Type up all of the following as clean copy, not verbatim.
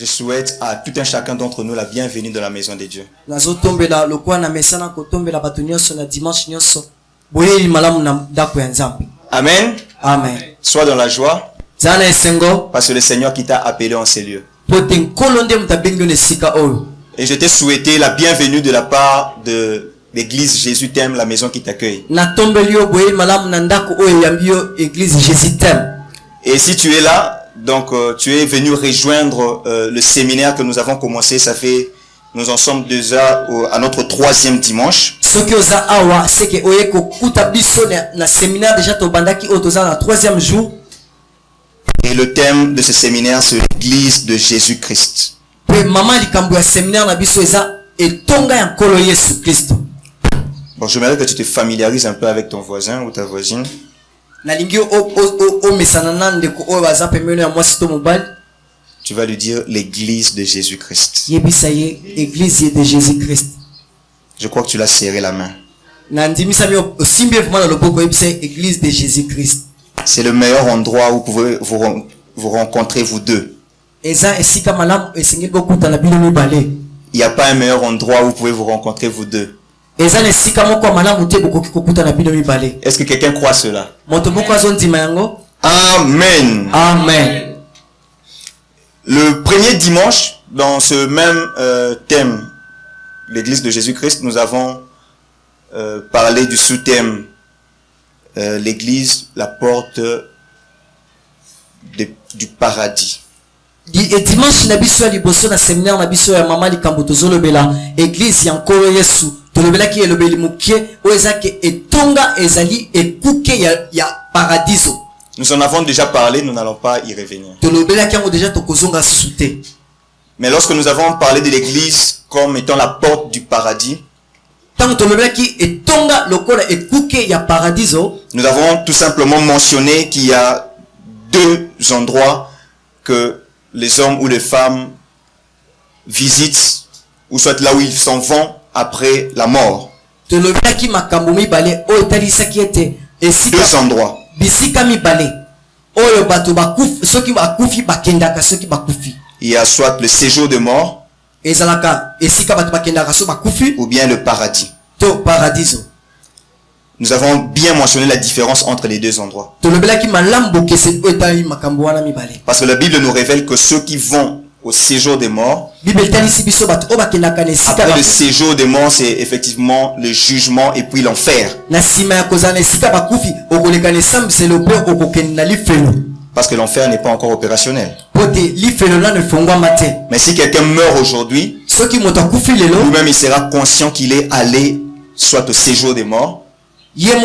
Je souhaite à tout un chacun d'entre nous la bienvenue dans la maison de Dieu. Amen. Amen. Sois dans la joie. Parce que le Seigneur qui t'a appelé en ces lieux. Et je t'ai souhaité la bienvenue de la part de l'église Jésus t'aime, la maison qui t'accueille. Et si tu es là, donc tu es venu rejoindre le séminaire que nous avons commencé. Nous en sommes déjà à notre 3e dimanche. Et le thème de ce séminaire, c'est l'église de Jésus-Christ. Bon, j'aimerais que tu te familiarises un peu avec ton voisin ou ta voisine. Tu vas lui dire l'église de Jésus-Christ. Je crois que tu l'as serré la main. C'est le meilleur endroit où vous pouvez vous rencontrer vous deux. Il n'y a pas un meilleur endroit où vous pouvez vous rencontrer vous deux. Est-ce que quelqu'un croit cela? Amen. Amen. Le premier dimanche, dans ce même thème, l'église de Jésus-Christ, nous avons parlé du sous-thème l'église, la porte du paradis. Et dimanche nabiso liboso na séminaire nabiso ya mama likambo tozolobela église ya nkolo Yesu tolobela ki elobeli mukie oezake etonga ezali ekuke ya paradiso. Nous en avons déjà parlé, nous n'allons pas y revenir. Tolobela ki déjà tokozonga susute. Mais lorsque nous avons parlé de l'église comme étant la porte du paradis, tant tolobela ki etonga lokola ekuke ya paradiso, nous avons tout simplement mentionné qu'il y a 2 endroits que les hommes ou les femmes visitent, ou soit là où ils s'en vont après la mort. 2 endroits. Il y a soit le séjour de mort, ou bien le paradis. Nous avons bien mentionné la différence entre les 2 endroits. Parce que la Bible nous révèle que ceux qui vont au séjour des morts, après le séjour des morts, c'est effectivement le jugement et puis l'enfer. Parce que l'enfer n'est pas encore opérationnel. Mais si quelqu'un meurt aujourd'hui, lui-même il sera conscient qu'il est allé soit au séjour des morts. Ça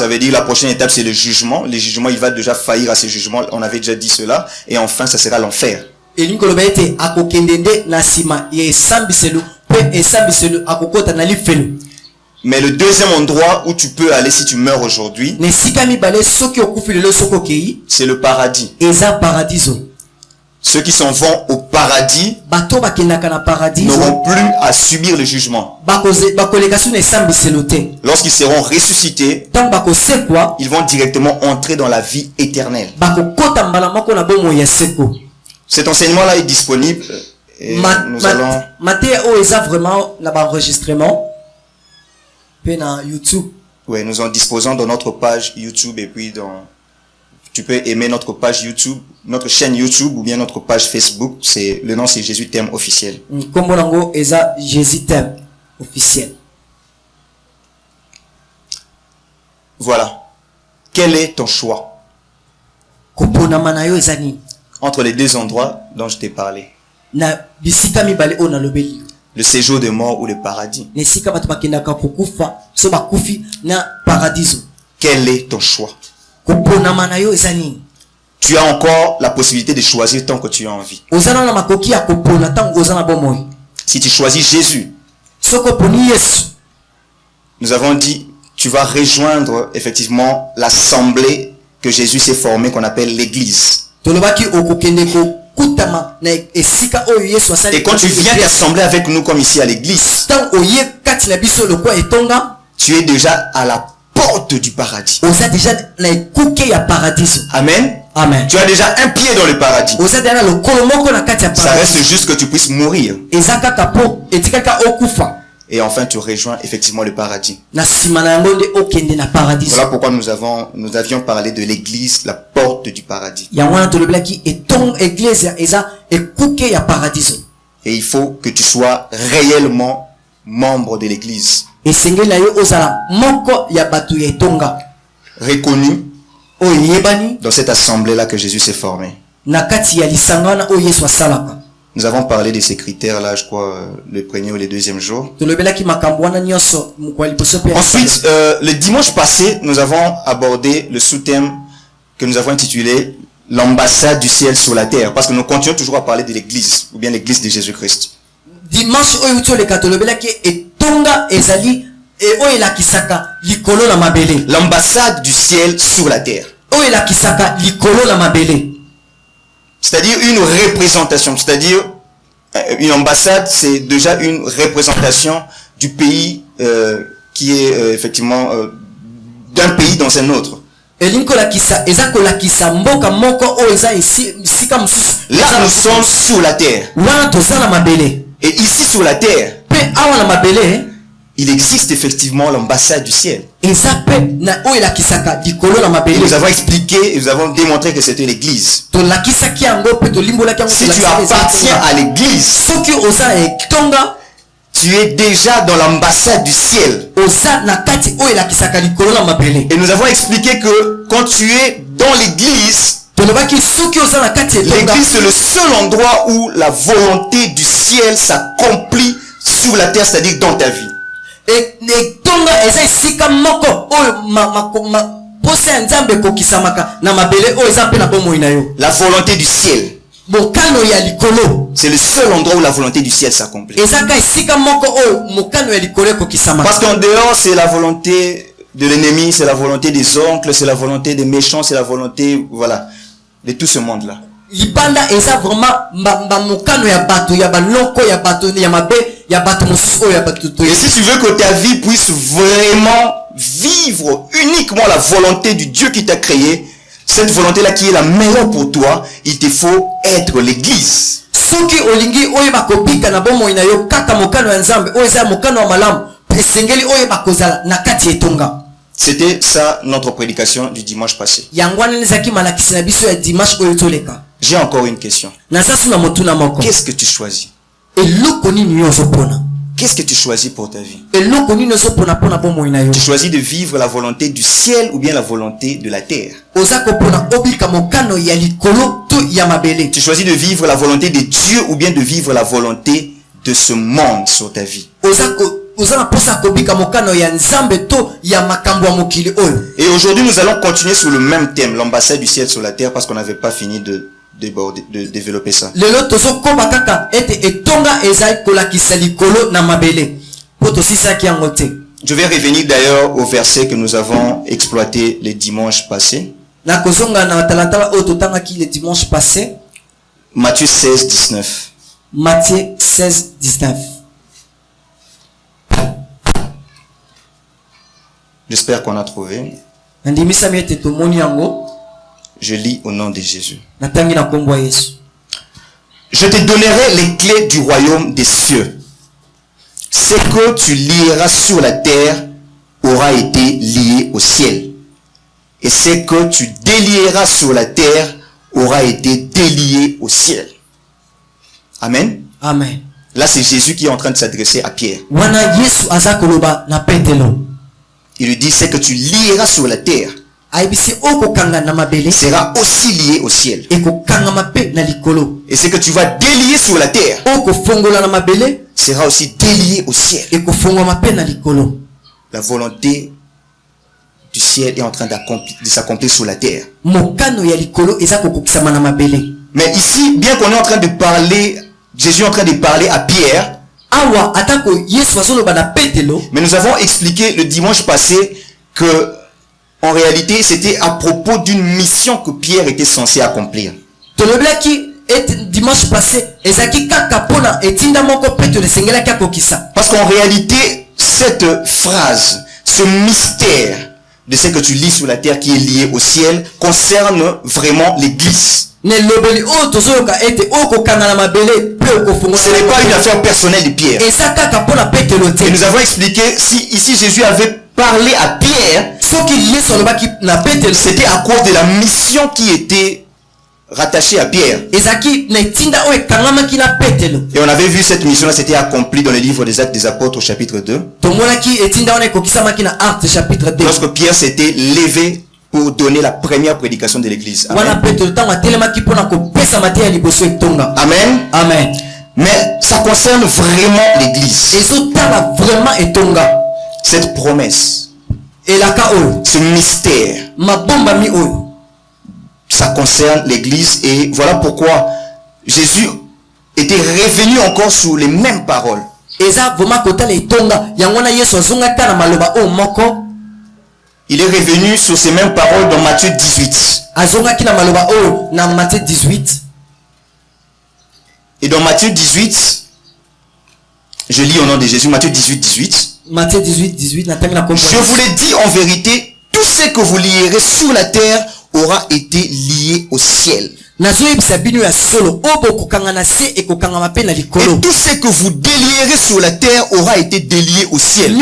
veut dire la prochaine étape c'est le jugement. Le jugement il va déjà faillir à ce jugement. On avait déjà dit cela. Et enfin ça sera l'enfer. Mais le deuxième endroit où tu peux aller si tu meurs aujourd'hui, c'est le paradis. Ceux qui s'en vont au paradis n'auront plus à subir le jugement. Lorsqu'ils seront ressuscités, ils vont directement entrer dans la vie éternelle. Cet enseignement-là est disponible. Et nous allons... Oui, nous en disposons dans notre page YouTube et puis tu peux aimer notre page YouTube, notre chaîne YouTube ou bien notre page Facebook. Le nom c'est Jésus t'aime officiel. Jésus t'aime officiel. Voilà. Quel est ton choix entre les 2 endroits dont je t'ai parlé? Le séjour de mort ou le paradis? Quel est ton choix? Tu as encore la possibilité de choisir tant que tu as envie. Si tu choisis Jésus, nous avons dit, tu vas rejoindre effectivement l'assemblée que Jésus s'est formée, qu'on appelle l'église. Et quand tu viens t'assembler avec nous comme ici à l'église, tu es déjà à la porte du paradis. Amen. Amen. Tu as déjà un pied dans le paradis. Ça reste juste que tu puisses mourir. Et enfin tu rejoins effectivement le paradis. Voilà pourquoi nous avions parlé de l'église, la porte du paradis. Et il faut que tu sois réellement membre de l'église. Reconnu dans cette assemblée-là que Jésus s'est formé. Nous avons parlé de ces critères-là, je crois, le premier ou le deuxième jour. Ensuite, le dimanche passé, nous avons abordé le sous-thème que nous avons intitulé « L'ambassade du ciel sur la terre ». Parce que nous continuons toujours à parler de l'église, ou bien l'église de Jésus-Christ. L'ambassade du ciel sur la terre. C'est-à-dire une représentation. C'est-à-dire une ambassade, c'est déjà une représentation du pays qui est effectivement d'un pays dans un autre. Là, nous sommes sur la terre. Et ici sur la terre, il existe effectivement l'ambassade du ciel. Et nous avons expliqué et nous avons démontré que c'était l'église. Si tu appartiens à l'église, tu es déjà dans l'ambassade du ciel. Et nous avons expliqué que quand tu es dans l'église, l'église c'est le seul endroit où la volonté du ciel s'accomplit sur la terre, c'est-à-dire dans ta vie. La volonté du ciel, c'est le seul endroit où la volonté du ciel s'accomplit. Parce qu'en dehors, c'est la volonté de l'ennemi, c'est la volonté des oncles, c'est la volonté des méchants, c'est la volonté, voilà, de tout ce monde-là. Et si tu veux que ta vie puisse vraiment vivre uniquement la volonté du Dieu qui t'a créé, cette volonté-là qui est la meilleure pour toi, il te faut être l'église. C'était ça notre prédication du dimanche passé. J'ai encore une question. Qu'est-ce que tu choisis? Qu'est-ce que tu choisis pour ta vie? Tu choisis de vivre la volonté du ciel ou bien la volonté de la terre? Tu choisis de vivre la volonté de Dieu ou bien de vivre la volonté de ce monde sur ta vie? Et aujourd'hui nous allons continuer sur le même thème, l'ambassade du ciel sur la terre, parce qu'on n'avait pas fini de développer ça. Je vais revenir d'ailleurs au verset que nous avons exploité les dimanches passés. Matthieu 16, 19. Matthieu 16, 19. J'espère qu'on a trouvé. Je lis au nom de Jésus. Je te donnerai les clés du royaume des cieux. Ce que tu lieras sur la terre aura été lié au ciel. Et ce que tu délieras sur la terre aura été délié au ciel. Amen. Amen. Là, c'est Jésus qui est en train de s'adresser à Pierre. Il lui dit, ce que tu lieras sur la terre sera aussi lié au ciel. Et ce que tu vas délier sur la terre sera aussi délié au ciel. La volonté du ciel est en train de s'accomplir sur la terre. Mais ici, bien qu'on est en train de parler, Jésus est en train de parler à Pierre, mais nous avons expliqué le dimanche passé que en réalité c'était à propos d'une mission que Pierre était censé accomplir. Parce qu'en réalité cette phrase, ce mystère de ce que tu lis sur la terre qui est lié au ciel concerne vraiment l'église. Ce n'est pas une affaire personnelle de Pierre. Et nous avons expliqué, si ici Jésus avait parlé à Pierre, c'était à cause de la mission qui était rattachée à Pierre. Et on avait vu cette mission-là, c'était accomplie dans le livre des Actes des Apôtres au chapitre 2. Lorsque Pierre s'était levé pour donner la première prédication de l'église. Amen. Amen. Amen. Mais ça concerne vraiment l'église. Cette promesse, ce mystère, ça concerne l'église, et voilà pourquoi Jésus était revenu encore sur les mêmes paroles. Il est revenu sur ces mêmes paroles dans Matthieu 18. Et dans Matthieu 18, je lis au nom de Jésus, Matthieu 18, 18. Je vous l'ai dit en vérité, tout ce que vous lierez sur la terre aura été lié au ciel. Et tout ce que vous délierez sur la terre aura été délié au ciel.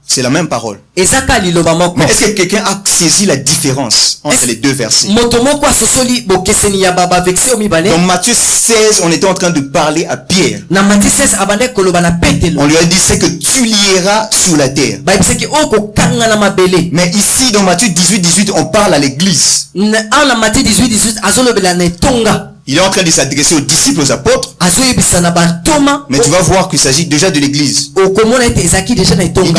C'est la même parole. Mais est-ce que quelqu'un a saisi la différence entre les deux versets? Dans Matthieu 16, on était en train de parler à Pierre. On lui a dit, c'est que tu lieras sur la terre. Mais ici, dans Matthieu 18, 18, on parle à l'église. Il est en train de s'adresser aux disciples, aux apôtres. Mais tu vas voir qu'il s'agit déjà de l'église. Il dit,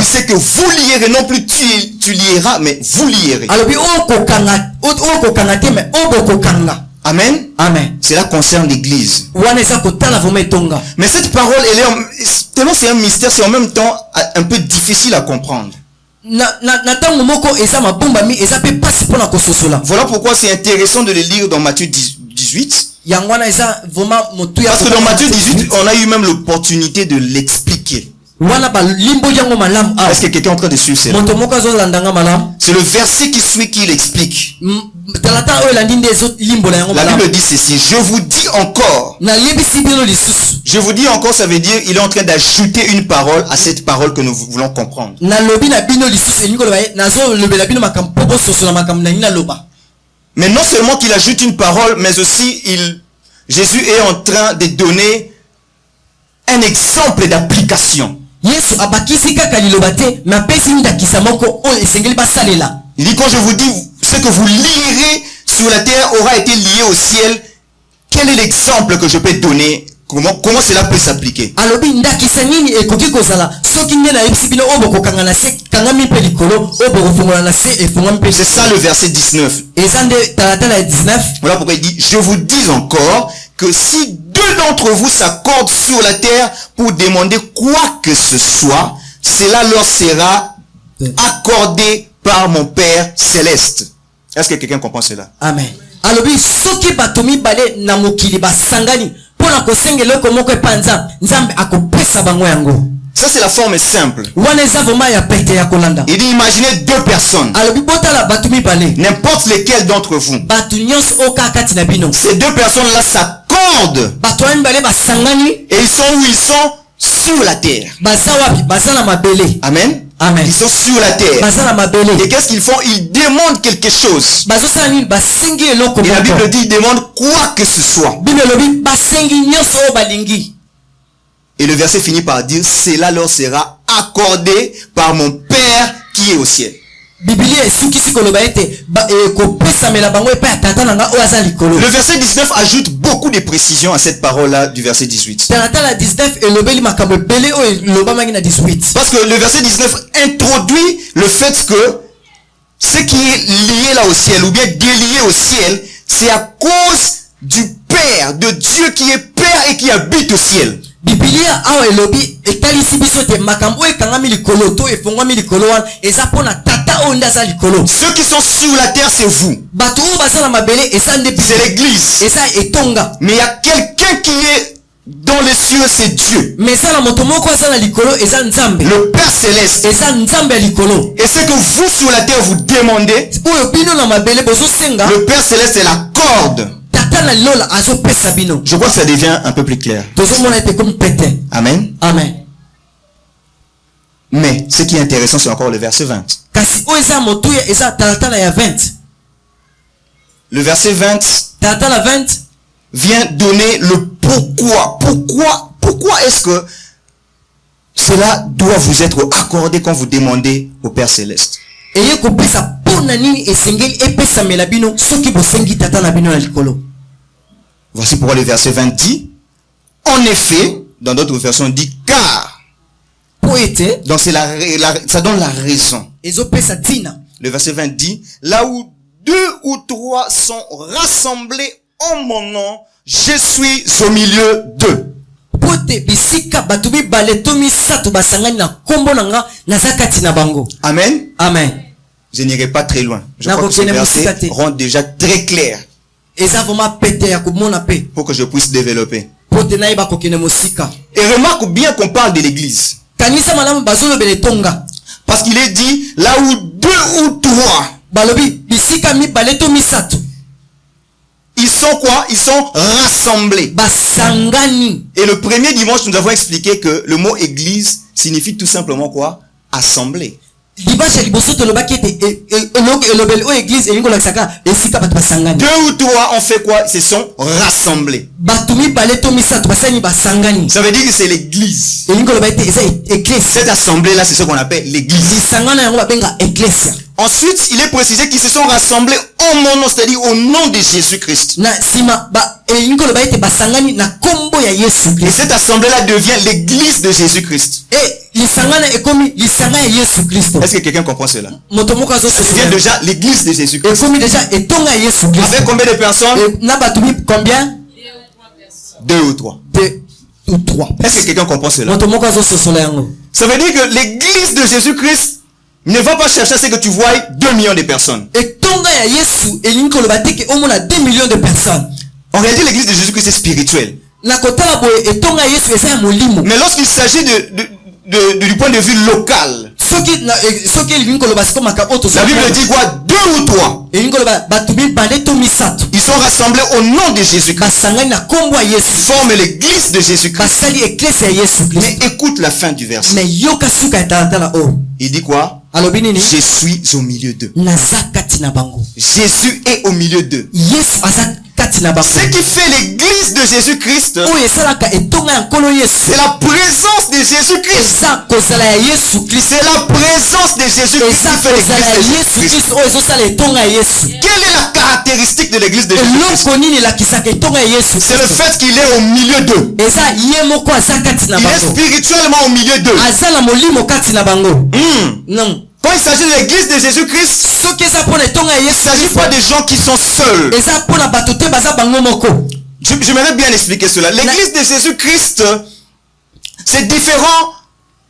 c'est que vous lierez, non plus tu lieras, mais vous lierez. Amen. Amen. Cela concerne l'église. Mais cette parole, tellement c'est un mystère, c'est en même temps un peu difficile à comprendre. Voilà pourquoi c'est intéressant de le lire dans Matthieu 18. Parce que dans Matthieu 18, on a eu même l'opportunité de l'expliquer. Est-ce que quelqu'un est en train de suivre cela? C'est le verset qui suit qui l'explique. La Bible dit ceci, je vous dis encore. Je vous dis encore, ça veut dire il est en train d'ajouter une parole à cette parole que nous voulons comprendre. Mais non seulement qu'il ajoute une parole, mais aussi Jésus est en train de donner un exemple d'application. Il dit, quand je vous dis ce que vous lierez sur la terre aura été lié au ciel, quel est l'exemple que je peux donner? Comment cela peut s'appliquer? C'est ça le verset 19. Voilà pourquoi il dit, je vous dis encore que si deux d'entre vous s'accordent sur la terre pour demander quoi que ce soit, cela leur sera accordé par mon Père céleste. Est-ce que quelqu'un comprend cela? Amen. Ça c'est la forme simple. Il dit imaginez deux personnes. N'importe lesquelles d'entre vous. Ces deux personnes là s'accordent. Et ils sont où? Ils sont sur la terre. Amen. Amen. Ils sont sur la terre. Et qu'est-ce qu'ils font? Ils demandent quelque chose. Et la Bible dit ils demandent quoi que ce soit. Et le verset finit par dire, cela leur sera accordé par mon Père qui est au ciel. Le verset 19 ajoute beaucoup de précisions à cette parole-là du verset 18. Parce que le verset 19 introduit le fait que ce qui est lié là au ciel, ou bien délié au ciel, c'est à cause du Père, de Dieu qui est Père et qui habite au ciel. Ceux qui sont sur la terre, c'est vous. C'est l'église. Mais il y a quelqu'un qui est dans les cieux, c'est Dieu. Mais ça, la motomoko, ça, la likolo, et ça, nzambe. Le Père Céleste. Et ça, nzambe ya likolo. Et ce que vous sur la terre vous demandez, Oyo bino na mabele, bozo senga. le Père Céleste l'accorde. Tata na lola, azo pesa bino. Je crois que ça devient un peu plus clair. Tozo mona ete comme pété. Amen. Amen. Mais ce qui est intéressant, c'est encore le verset 20. Kasi o eza motuya, eza talatala ya 20. Le verset 20 Talatala 20. vient donner le pourquoi. Pourquoi est-ce que cela doit vous être accordé quand vous demandez au Père Céleste? Eye kopesa pona nini esengeli epesa mela bino soki bosengi tata na bino na likolo. Voici pourquoi le verset 20 dit, en effet, dans d'autres versions dit car. Po ete, Donc c'est ça donne la raison. ezopesa tina. Le verset 20 dit, là où 2 ou 3 sont rassemblés en mon nom, je suis au milieu d'eux. Pote bisika batu mibale to misato basangani na kombo nanga nazakati na bango. Amen. Amen. Je n'irai pas très loin. Je Na crois que ce kokene verset musikate. rend déjà très clair Eza vraiment pete ya komona pe. pour que je puisse développer. Pote na iba kokene musika. Et remarque bien qu'on parle de l'église. Kanisa malamu bazolo bele tonga. Parce qu'il est dit, là où 2 ou 3, Balobi bisika mibale to misato. ils sont quoi? Ils sont rassemblés. Basangani. Et le premier dimanche, nous avons expliqué que le mot église signifie tout simplement quoi? Assemblée. Dimanche liboso tolobaki ete elobeli o église elingo lakisaka esika bato basangani. 2 ou 3 ont fait quoi? Ils se sont rassemblés. Bato mibale to misato basani basangani. Ça veut dire que c'est l'église. Elingo loba ete eza église. Cette assemblée-là, c'est ce qu'on appelle l'église. Lisangana yango babenga église. Ensuite, il est précisé qu'ils se sont rassemblés en mon nom, c'est-à-dire au nom de Jésus-Christ. Na sima ba elingo loba ete basangani na kombo ya Yesu Et Kristo. cette assemblée-là devient l'église de Jésus-Christ. Lisangana ekomi lisanga ya Yesu Kristo. Est-ce que quelqu'un comprend cela? Moto moko azo Ça devient déjà l'église de Jésus-Christ. ekomi déjà etonga ya Yesu Kristo. Avec combien de personnes? Na bato combien? 2 ou 3. 2 ou 3. Est-ce que quelqu'un comprend cela? Moto moko azo sosola yango. Ça veut dire que l'église de Jésus-Christ ne va pas chercher à ce que tu vois 2 millions de personnes. Etonga ya Yesu elingo loba teke omona 2 millions de personnes. En réalité, l'église de Jésus-Christ est spirituelle. Na kotala boye etonga ya Yesu eza ya molimo. Mais lorsqu'il s'agit du point de vue local, soki elingo loba siko makaboto la Bible dit quoi? 2 ou 3. elingo loba bato mibale to misato Ils sont rassemblés au nom de Jésus-Christ. basangani na kombo ya Yesu Forment l'église de Jésus-Christ. basali eklese ya Yesu Kristo. Mais écoute la fin du verset. Mais yoka suka ya talatala o Il dit quoi? alobi nini? Je suis au milieu d'eux. naza kati na bango. Jésus est au milieu d'eux. Yesu aza kati na bango. Ce qui fait l'église de Jésus-Christ, oyo esalaka etonga ya nkolo Yesu c'est la présence de Jésus-Christ. eza kozala ya Yesu Kristo. C'est la présence de Jésus-Christ eza qui fait kozala ya l'église de Yesu Jésus-Christ. Kristo oyo ezosala etonga ya Yesu. Quelle est la caractéristique de l'église de Jésus-Christ? eloko nini elakisaka etonga ya Yesu C'est le Kristo? fait qu'il est au milieu d'eux. eza ye moko aza kati na Il est bango. spirituellement au milieu d'eux. aza na molimo kati na bango. non. Quand il s'agit de l'église de Jésus-Christ, soki eza mpona etonga ya il ne Yesu s'agit Kristo, pas de gens qui sont seuls. eza mpona bato te baza bango moko. J'aimerais bien expliquer cela. L'église de Jésus-Christ, c'est différent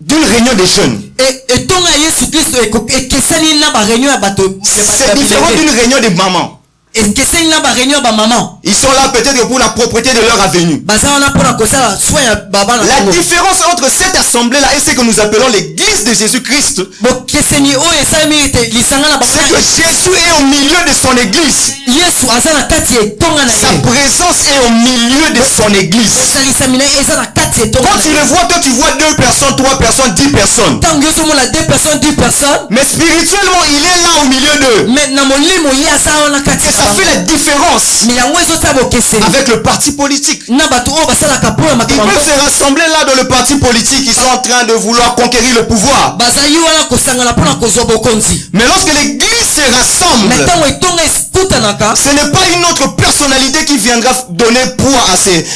d'une réunion des jeunes. etonga ya Yesu Kristo ekesani na bareunion ya bato. C'est différent d'une réunion de mamans. ekeseni na bareunion ya bamaman. Ils sont là peut-être pour la propreté de leur avenue. baza wana mpona kosala soin ya baba na La bango. différence entre cette assemblée-là et ce que nous appelons l'église de Jésus-Christ, bokeseni oyo esalemi ete lisanga na c'est que bango. Jésus est au milieu de son église. Yesu aza na kati ya etonga na Sa ye. présence est au milieu de son église. osalisami na ye eza na kati ya etonga Quand na tu ye. le vois, toi tu vois 2 personnes, 3 personnes, 10 personnes. ntango yo ozomona 2 personnes 10 personnes. Mais spirituellement, il est là au milieu d'eux. mais na molimo ye aza wana kati Et ça fait la différence mais yango ezosala bokeseni avec le parti politique. na bato oyo basalaka mpona Ils makambo peuvent se rassembler là dans le parti politique. Ils sont en train de vouloir conquérir le pouvoir. bazali wana kosangana mpona kozwa bokonzi. Mais lorsque l'église se rassemble, mais ntango etonga ekutanaka ce n'est pas une autre personnalité qui viendra donner poids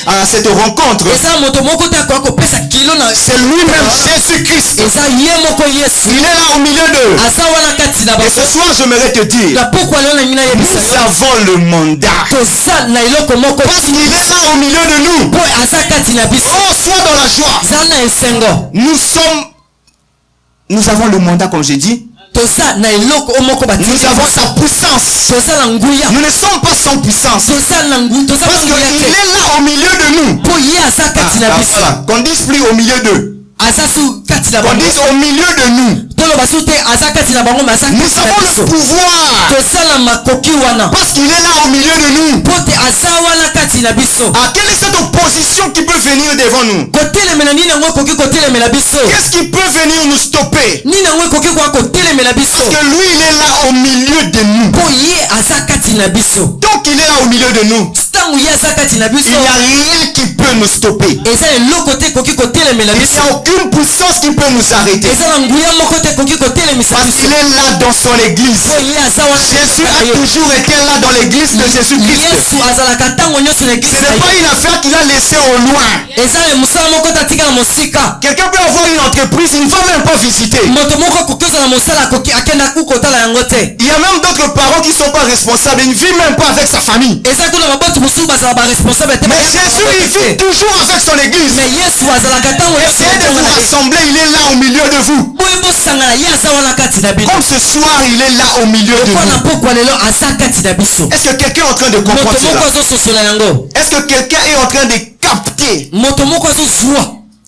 à cette rencontre. eza moto moko te akoya kopesa kilo na C'est lui-même, Jésus-Christ. eza ye moko Yesu Il est là au milieu d'eux. aza wana kati na Et ce bango. soir, j'aimerais te dire, na pokwa leo na ngai nayebisa nous yo avons le mandat. toza na eloko moko Parce qu'il est là au milieu de nous. mpo aza kati na biso. Oh, sois dans la joie. za na esengo Nous avons le mandat, comme j'ai dit, toza na eloko omoko Nous batindi avons sa puissance. toza na nguya Nous ne sommes pas sans puissance. toza na nguya toza Parce na nguya qu'il te est là au milieu de nous. po ye aza kati na biso Voilà. Qu'on dise plus au milieu d'eux. aza su kati na Qu'on bango dise au milieu de nous. toloba su te aza kati na bango me aza Nous kati na avons le biso pouvoir. toza na makoki wana Parce qu'il est là au milieu de nous. po te aza wana kati na biso Ah, quelle est cette opposition qui peut venir devant nous? kotelemela nini yango ekoki kotelemela biso Qu'est-ce qui peut venir nous stopper? nini yango ekoki koya kotelemela biso Parce que lui, il est là au milieu de nous. po ye aza kati na biso Donc il est là au milieu de nous. ntango ye aza kati na Il biso n'y a rien qui peut nous stopper. eza eloko te ekoki kotelemela Il n'y biso a aucune puissance qui peut nous arrêter. eza na nguya moko te ekoki kotelemisa Parce biso qu'il est là dans son église. po ye aza wana Jésus a toujours été là dans l'église de Jésus-Christ. yesu azalaka ntango nyonso na Ce eglise n'est pas une affaire qu'il a laissée au loin. eza mosala moko tatika na mosika Quelqu'un peut avoir une entreprise, il ne va même pas visiter. moto moko akoki ozala mosala akoki akenda ku kotala yango te Il y a même d'autres parents qui ne sont pas responsables. Ils ne vivent même pas avec sa famille. eza kuna baboto mosusu bazala baresponsable te Mais Jésus, il vit toujours avec son église. mais yesu azalaka ntango Essayez de vous rassembler, il est là au milieu de vous. boye bosangana ye aza wana kati na bino Comme ce soir, il est là au milieu de mpona vous. pokwa lelo aza kati na biso Est-ce que quelqu'un est en train de moto comprendre moko cela? azososola yango Est-ce que quelqu'un est en train de capter? moto moko azozwa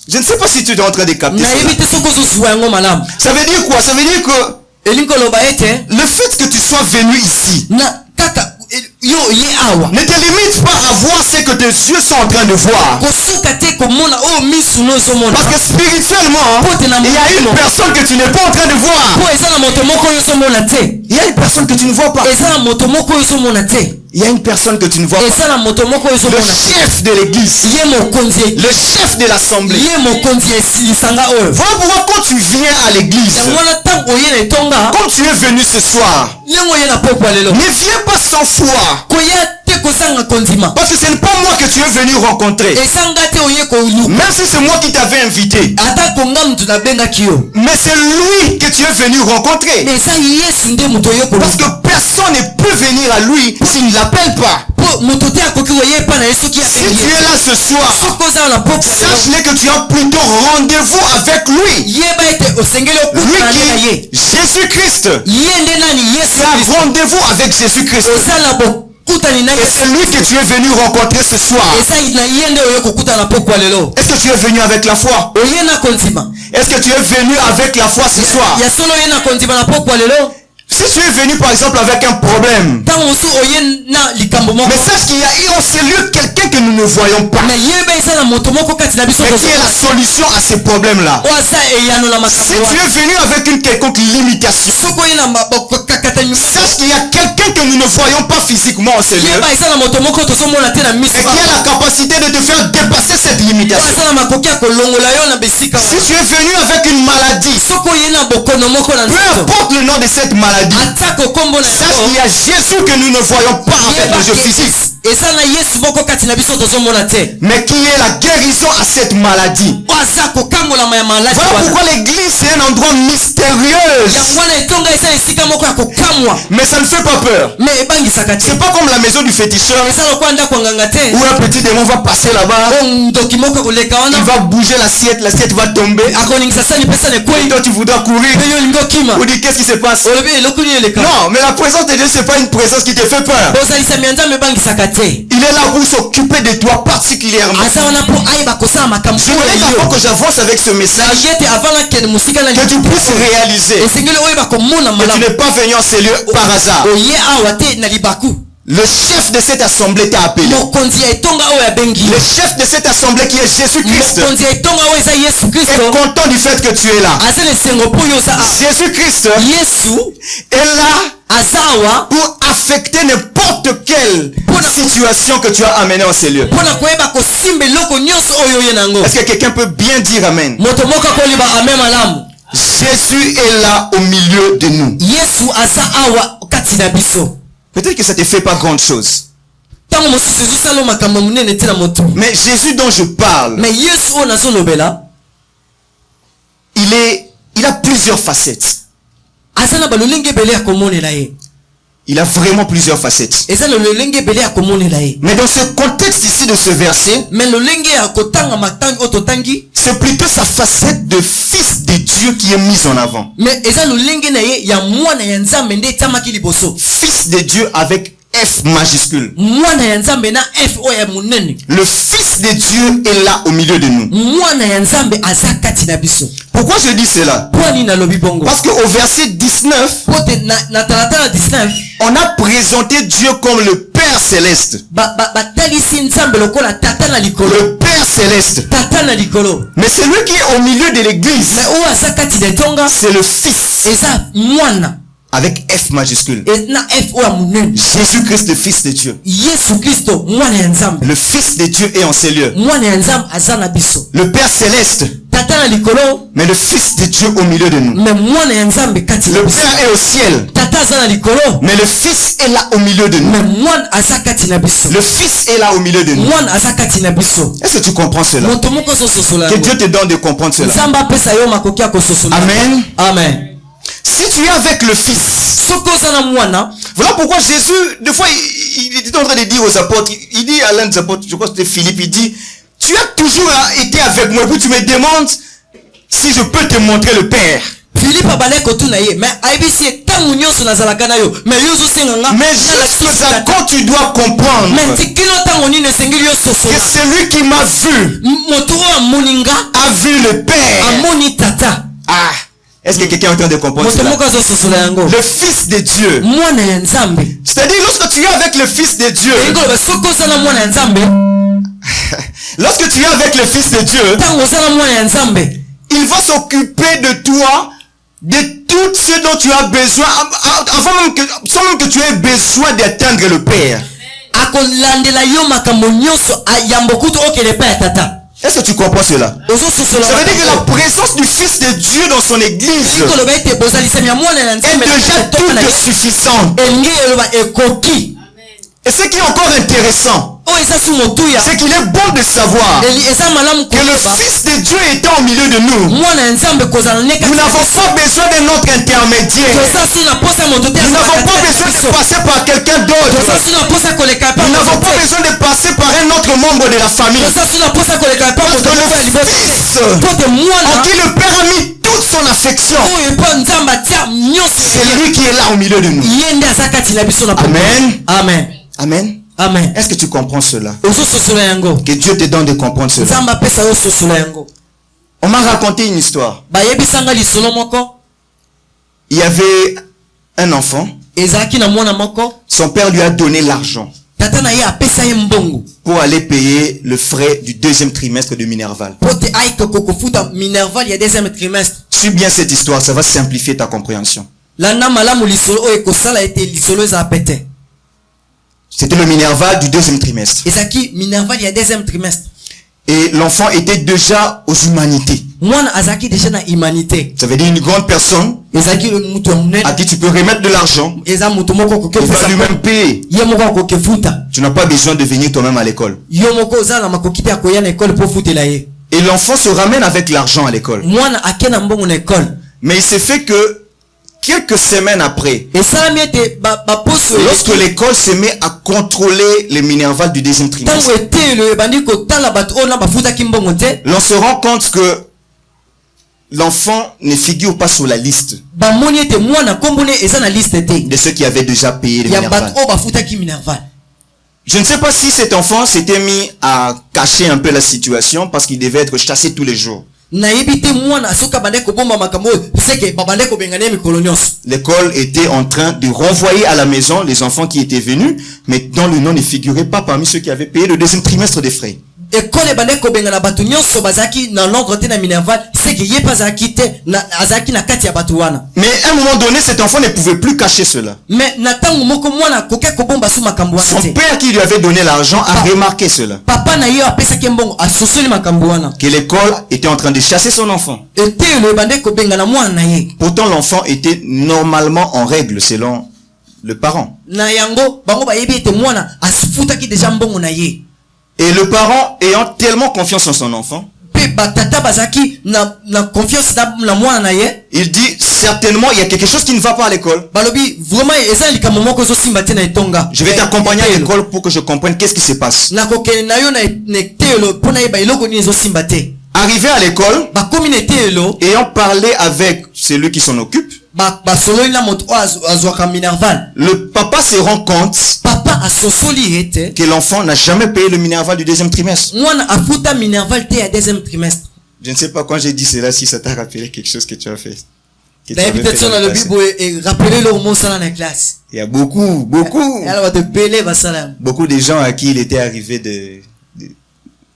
Je ne sais pas si tu es en train de capter nayebi cela. te soki ozozwa yango malamu Ça veut dire quoi? Ça veut dire que elingi koloba ete le fait que tu sois venu ici na kaka yo ye awa ne te limite pas à voir ce que tes yeux sont en train de voir. kosuka te komona oyo misu no ezomona Parce que spirituellement, il y a une personne que tu n'es pas en train de voir. po eza na moto moko oyo ozomona te Il y a une personne que tu ne vois pas. eza na moto moko oyo ozomona te Il y a une personne que tu ne vois pas. eza na moto moko oyo Le ozomona te chef de l'église. ye mokonzi Le chef de l'assemblée. ye mokonzi esilisanga oyo Voilà pourquoi quand tu viens à l'église, yango wana ntango oye na etonga comme tu es venu ce soir, ndenge oye na pokwa lelo ne viens pas sans foi. koya te kozanga kondima Parce que ce n'est pas moi que tu es venu rencontrer. ezanga te oye koluka Même si c'est moi qui t'avais invité. ata konga mutu nabengaki yo Mais c'est lui que tu es venu rencontrer. me eza yesu nde moto oye Parce que koluka personne ne peut venir à lui s'il ne l'appelle pas. po moto te akoki koye epa na ye soki Si abengi tu es là ce soir, soki oza na pokwa lelo sache-le que tu as plutôt rendez-vous avec lui. yeba ete osengeli Lui okutana nde na qui ye est Jésus-Christ. ye nde nani yesu Tu as Kristo. rendez-vous avec Jésus-Christ. oza na bokutani na Et c'est lui que tu es venu rencontrer ce soir. eza na ye nde oye kokutana na pokwa lelo Est-ce que tu es venu avec la foi? oye na kondima Est-ce que tu es venu avec la foi ce soir? ya solo oye na kondima na pokwa lelo Si tu es venu par exemple avec un problème, ntango mosusu oye na likambo moko mais sache qu'il y a en ce lieu quelqu'un que nous ne voyons pas, me yeba eza na moto moko kati na biso mais qui est la solution à ces problèmes-là. oyo aza eyano na Si makambo tu wana es venu avec une quelconque limitation, soki oye na kakatani sache qu'il y a quelqu'un que nous ne voyons pas physiquement en ce lieu, yeba eza na moto moko tozomona te na miso et qui a la capacité de te faire dépasser cette oyo limitation. aza na makoki ya kolongola yo na bisika Si tu es venu avec une maladie, soki oye na bokono moko na peu nzoto importe le nom de cette maladie, atako kombo na sache qu'il y yango a Jésus que nous ne voyons pas avec yeba les yeux physiques, eza na yesu moko kati na biso tozomona te mais qui est la guérison à cette maladie. oyo aza kokambolama ya maladi Voilà wana pourquoi l'église c'est un endroit mystérieux. yango wana etonga eza esika moko ya kokamwa Mais ça ne fait pas peur. me ebangisaka te C'est pas comme la maison du féticheur eza lokola ndako ya nganga te où un petit démon va passer là-bas, oyo ndoki moko koleka wana il va bouger l'assiette va tomber. akoningisa sani mpe sani Et ekwei toi tu voudras courir. mpe yo olingi okima Ou dire qu'est-ce qui se passe? olobi eloko nini eleka Non, mais la présence de Dieu c'est pas une présence qui te fait peur. bozalisami ya nzambe ebangisaka te Il est là pour s'occuper de toi particulièrement. aza wana mpo ayeba kosala makambo Je voulais d'abord que j'avance avec ce message, ye te avant nakende mosika na que tu puisses réaliser esengeli oyeba komona que tu malamu n'es pas venu en ces lieux par hasard. oye awa te na libaku Le chef de cette assemblée t'a appelé. mokonzi ya etonga oyo abengi Le chef de cette assemblée qui est Jésus-Christ mokonzi ya etonga oyo eza yesu est kristo content du fait que tu es là. aza na esengo mpo oyo oza awa Jésus-Christ yesu est là aza awa pour affecter n'importe quelle situation que tu as amenée en ces lieux. mpona koyeba kosimba eloko nyonso oyo oye nango Est-ce que quelqu'un peut bien dire Amen? moto moko akoliba ame malamu Jésus est là au milieu de nous. yesu aza awa kati na biso Peut-être que ça ne te fait pas grande chose. ntango mosusu ezosala makambo monene te na motu Mais Jésus dont je parle, me yesu oyo nazolobela il a plusieurs facettes. aza na balolenge ebele ya komonela ye il a vraiment plusieurs facettes. eza lolenge ebele ya komonela ye. Mais dans ce contexte ici de ce verset, mais lolenge ya kotanga matangi oyo totangi, c'est plutôt sa facette de fils de Dieu qui est mise en avant. mais eza lolenge na ye ya mwana ya nzambe nde etamaki liboso. Fils de Dieu avec F majuscule. Mwana ya nzambe na F oyo ya munene. Le Fils de Dieu est là au milieu de nous. Mwana ya nzambe aza kati na biso. Pourquoi je dis cela? Pwani na lobi bongo. Parce qu'au verset 19, Pote na talatala 19, on a présenté Dieu comme le Père céleste. batalisi nzambe lokola tata na likolo. Le Père céleste. Tata na likolo. Mais celui qui est au milieu de l'église, mais oyo aza kati na etonga, c'est le Fils. eza mwana. Avec F majuscule. Na F oyo ya munene. Jésus-Christ, le Fils de Dieu. Yesu Kristo mwana ya nzambe. Le Fils de Dieu est en ces lieux. Mwana ya nzambe aza na biso. Le Père céleste. Tata na likolo. Mais le Fils de Dieu au milieu de nous. mais mwana ya nzambe kati na Le biso. Père est au ciel. Tata aza na likolo. Mais le Fils est là au milieu de nous. mais mwana aza kati na biso. Le Fils est là au milieu de nous. Mwana aza kati na biso. Est-ce que tu comprends cela? moto moko sososola. Que Dieu te donne de comprendre cela. nzambe apesa yo makoki ya kososola. Amen. Amen. Si tu es avec le Fils, soki oza na mwana, voilà pourquoi Jésus, des fois, il était en train de dire aux apôtres, il dit à l'un des apôtres, je crois que c'était Philippe, il dit, tu as toujours été avec moi, et puis tu me demandes si je peux te montrer le Père. Philippe abale kotuna ye, mais aibisi etangu nyonso nazalaka na yo, mais yo zosenga nga. Mais juste ça, quand tu dois comprendre mais tikino tango nini esengeli yo sosola. que celui qui m'a vu moto oyo amoni nga a vu le Père. amoni tata. Ah, est-ce que quelqu'un est en train de comprendre moto cela? moko azososola yango. Le Fils de Dieu. mwana ya nzambe. C'est-à-dire, lorsque tu es avec le Fils de Dieu, engoloba soki oza na mwana ya nzambe, lorsque tu es avec le Fils de Dieu, tango oza na mwana ya nzambe, il va s'occuper de toi, de tout ce dont tu as besoin, sans même que tu aies besoin d'atteindre le Père. akolandela yo makambo nyonso yambo kutu okele pa ya tata. Est-ce que tu comprends cela? Ça veut dire que la présence du Fils de Dieu dans son église est déjà toute suffisante. Et ce qui est encore intéressant, c'est qu'il est bon de savoir que le Fils de Dieu étant au milieu de nous, nous n'avons pas besoin d'un autre intermédiaire. Nous n'avons pas besoin de passer par quelqu'un d'autre. Nous n'avons pas besoin de passer par un autre membre de la famille. Parce que le Fils, en qui le Père a mis toute son affection, c'est lui qui est là au milieu de nous. Amen. Amen. Amen. Amen. Est-ce que tu comprends cela? Que Dieu te donne de comprendre cela. On m'a raconté une histoire. Il y avait un enfant. Son père lui a donné l'argent pour aller payer le frais du deuxième trimestre de Minerval. Suis bien cette histoire, ça va simplifier ta compréhension. C'était le Minerval du deuxième trimestre. Et l'enfant était déjà aux humanités. Ça veut dire une grande personne à qui tu peux remettre de l'argent. Il va lui-même payer. Tu n'as pas besoin de venir toi-même à l'école. Et l'enfant se ramène avec l'argent à l'école. Mais il s'est fait que quelques semaines après, lorsque l'école se met à contrôler les Minerval du deuxième trimestre, l'on se rend compte que l'enfant ne figure pas sur la liste de ceux qui avaient déjà payé les Minerval. Je ne sais pas si cet enfant s'était mis à cacher un peu la situation parce qu'il devait être chassé tous les jours. L'école était en train de renvoyer à la maison les enfants qui étaient venus, mais dont le nom ne figurait pas parmi ceux qui avaient payé le deuxième trimestre des frais. Mais à un moment donné, cet enfant ne pouvait plus cacher cela. Son père qui lui avait donné l'argent a remarqué cela. Que l'école était en train de chasser son enfant. Pourtant l'enfant était normalement en règle selon le parent. Et le parent ayant tellement confiance en son enfant, pe batata bazaki na confiance na mwana na ye. Il dit certainement il y a quelque chose qui ne va pas à l'école. Balobi vraiment eza likambo moko zo simba te na etonga. Je vais t'accompagner à l'école pour que je comprenne qu'est-ce qui se passe. Na kokene na yo na netelo pona yeba iloko ni zo simba te. Arrivé à l'école, Ba communauté elo ayant parlé avec celui qui s'en occupe, ba solo ina moto azwaka minerval. le papa se rend compte Papa asosoli ete que l'enfant n'a jamais payé le minerval du deuxième trimestre. mwana afuta minerval te ya deuxième trimestre. Je ne sais pas quand j'ai dit cela si ça t'a rappelé quelque chose que tu as fait. Que tu Na avais peut-être fait dans sur le le passé. bible et rappeler le mot ça dans la classe. Il y a beaucoup Alors va te peler va salam. beaucoup de gens à qui il était arrivé